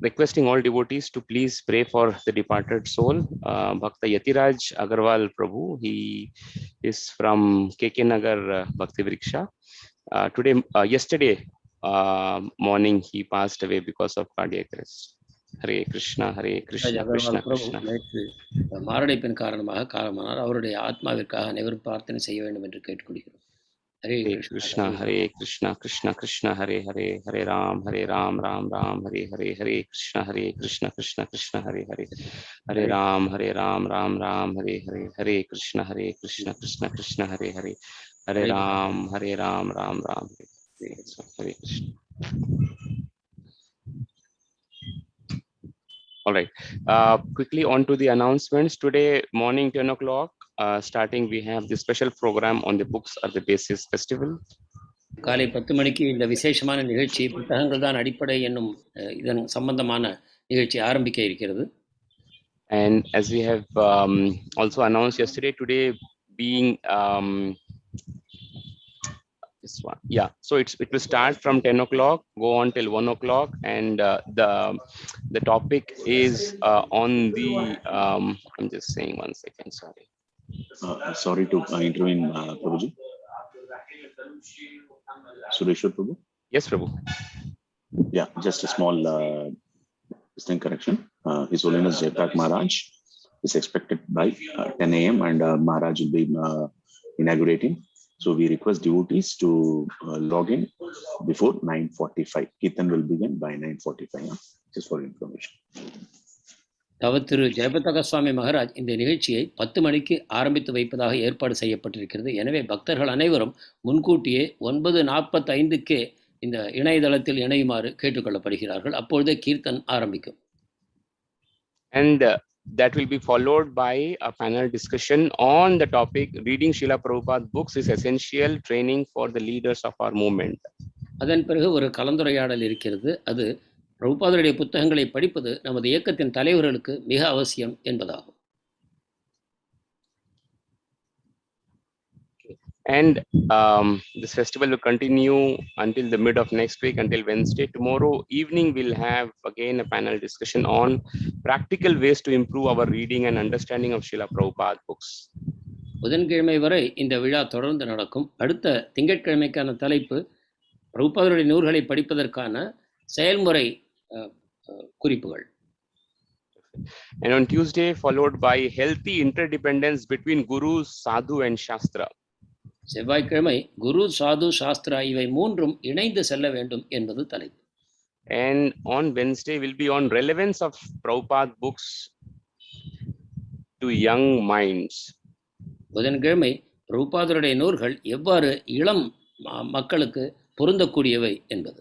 [SPEAKER 4] requesting all devotees to please pray for the departed soul. Bhakta Yatiraj Agarwal Prabhu, he is from KK Nagar Bhakti Vriksha. Yesterday morning, he passed away because of cardiac arrest. Hare Krishna, Krishna Krishna.
[SPEAKER 2] மாரடைப்பின் காரணமாக காலமானார். அவருடைய ஆத்மாவிற்காக அனைவரும் பிரார்த்தனை செய்ய வேண்டும் என்று கேட்டுக்கொள்கிறோம். Hare
[SPEAKER 4] Krishna, Krishna Krishna, Hare Hare, Hare Ram, Ram Ram, Hare Hare, Hare Krishna, Krishna Krishna, Hare Hare, Hare Ram, Ram Ram, Hare Hare, Hare Krishna, Krishna Krishna, Hare Hare, Hare Ram, Ram Ram, Hare Krishna. All right. Quickly on to the announcements. Today morning 10 o'clock, starting we have the special program on the books are the basis festival.
[SPEAKER 2] காலை 10 மணிக்கு இந்த விசேஷமான நிகழ்ச்சி புத்தகங்கள் தான் அடிப்படை என்னும் இதன் சம்பந்தமான நிகழ்ச்சி ஆரம்பிக்க இருக்கிறது.
[SPEAKER 4] And as we have also announced yesterday, today being this one, yeah. So it will start from 10 o'clock, go on till 1 o'clock, and the topic is on the. I'm just saying 1 second. Sorry.
[SPEAKER 5] Sorry to intervene, Prabhuji. Sureshwar Prabhu?
[SPEAKER 4] Yes, Prabhu.
[SPEAKER 5] Yeah, just a small correction. His Holiness Jayaprakash Maharaj is expected by 10 a.m. and Maharaj will be inaugurating. So we request devotees to log in before 9:45. Kirtan will begin by 9:45. Just for information.
[SPEAKER 2] திரு ஜெயபிரகாஷ் சுவாமி மகாராஜ் இந்த நிகழ்ச்சியை 10 மணிக்கு ஆரம்பித்து வைப்பதாக ஏற்பாடு செய்யப்பட்டிருக்கிறது. எனவே பக்தர்கள் அனைவரும் முன்கூட்டியே 9:45க்கே இந்த இணையதளத்தில் இணையுமாறு கேட்டுக்கொள்ளப்படுகிறார்கள். அப்பொழுதே கீர்த்தன் ஆரம்பிக்கும்.
[SPEAKER 4] And that will be followed by a panel discussion on the topic reading Srila Prabhupada books is essential training for the leaders of our movement.
[SPEAKER 2] அதன் பிறகு ஒரு கலந்துரையாடல் இருக்கிறது. அது பிரபுபாதருடைய புத்தகங்களை படிப்பது நமது இயக்கத்தின் தலைவர்களுக்கு மிக அவசியம் என்பதாகும்.
[SPEAKER 4] And this festival will continue until the mid of next week, until Wednesday. Tomorrow evening, we'll have again a panel discussion on practical ways to improve our reading and understanding of Srila Prabhupada books.
[SPEAKER 2] புதன்கிழமை வரை இந்த விழா தொடர்ந்து நடக்கும். அடுத்த திங்கட்கிழமைக்கான தலைப்பு பிரபுபாதருடைய நூல்களை படிப்பதற்கான செயல்முறை குறிப்புகள்.
[SPEAKER 4] And on Tuesday, followed by healthy interdependence between Guru, Sadhu and Shastra.
[SPEAKER 2] செவ்வாய்க்கிழமை குரு, சாது, சாஸ்திரா இவை மூன்றும் இணைந்து செல்ல வேண்டும் என்பது தலைப்பு.
[SPEAKER 4] And on Wednesday will be on relevance of Prabhupada books to young minds.
[SPEAKER 2] புதன்கிழமை பிரபுபாதருடைய நூல்கள் எவ்வாறு இளம் மக்களுக்கு பொருந்தக்கூடியவை என்பது.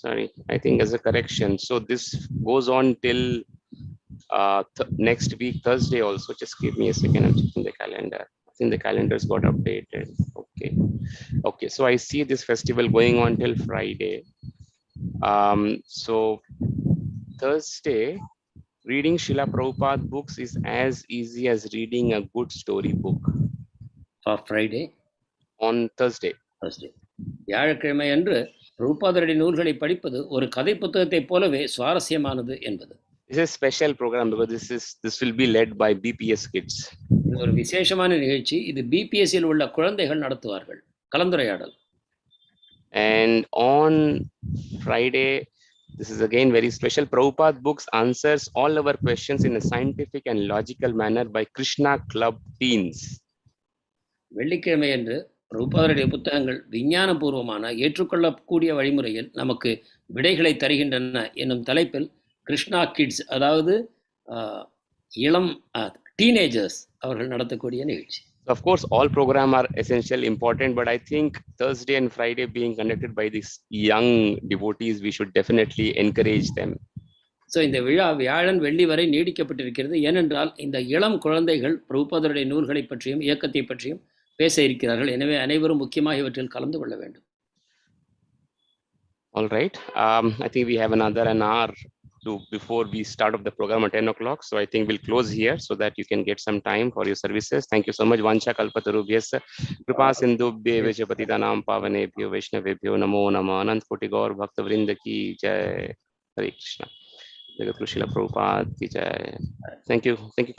[SPEAKER 4] Sorry, I think as a correction. So this goes on till next week, Thursday also. Just give me a second, I'm checking the calendar. I think the calendars got updated. Okay, so I see this festival going on till Friday. So Thursday, reading Srila Prabhupada books is as easy as reading a good story book.
[SPEAKER 2] For Friday?
[SPEAKER 4] On Thursday.
[SPEAKER 2] வியாழக்கிழமை அன்று பிரபுபாதருடைய நூல்களை படிப்பது ஒரு கதை புத்தகத்தை போலவே சுவாரஸ்யமானது என்பது.
[SPEAKER 4] This is a special program because this will be led by BPS kids.
[SPEAKER 2] இது ஒரு விசேஷமான நிகழ்ச்சி. இது பிபிஎஸ்ஸில் உள்ள குழந்தைகள் நடத்துவார்கள் கலந்துரையாடல்.
[SPEAKER 4] And on Friday, this is again very special. Prabhupada books answers all our questions in a scientific and logical manner by Krishna Club teens.
[SPEAKER 2] வெள்ளிக்கிழமை அன்று பிரபுபாதருடைய புத்தகங்கள் விஞ்ஞானபூர்வமான ஏற்றுக்கொள்ளக்கூடிய வழிமுறையில் நமக்கு விடைகளை தருகின்றன என்னும் தலைப்பில் கிருஷ்ணா கிட்ஸ், அதாவது இளம் டீனேஜர்ஸ் அவர்கள் நடத்தக்கூடிய நிகழ்ச்சி.
[SPEAKER 4] Of course, all programs are essential, important, but I think Thursday and Friday being conducted by these young devotees, we should definitely encourage them.
[SPEAKER 2] So இந்த விழா வியாழன் வெள்ளி வரை நீடிக்கப்பட்டிருக்கிறது. ஏனென்றால் இந்த இளம் குழந்தைகள் பிரபுபாதருடைய நூல்களை பற்றியும் இயக்கத்தை பற்றியும் பேச இருக்கிறார்கள். எனவே அனைவரும் முக்கியமாக இவற்றில் கலந்து கொள்ள வேண்டும்.
[SPEAKER 4] All right. I think we have another an hour before we start off the program at 10 o'clock. So I think we'll close here so that you can get some time for your services. Thank you so much. Vancha kalpatarubhyasya kripa sindhubhye vacha patitanam pavanebhyo vaishnavebhyo namo namah. Anant koti gaur bhakta vrinda ki jai. Hare Krishna. Jagat Guru Srila Prabhupada ki jai. Thank you.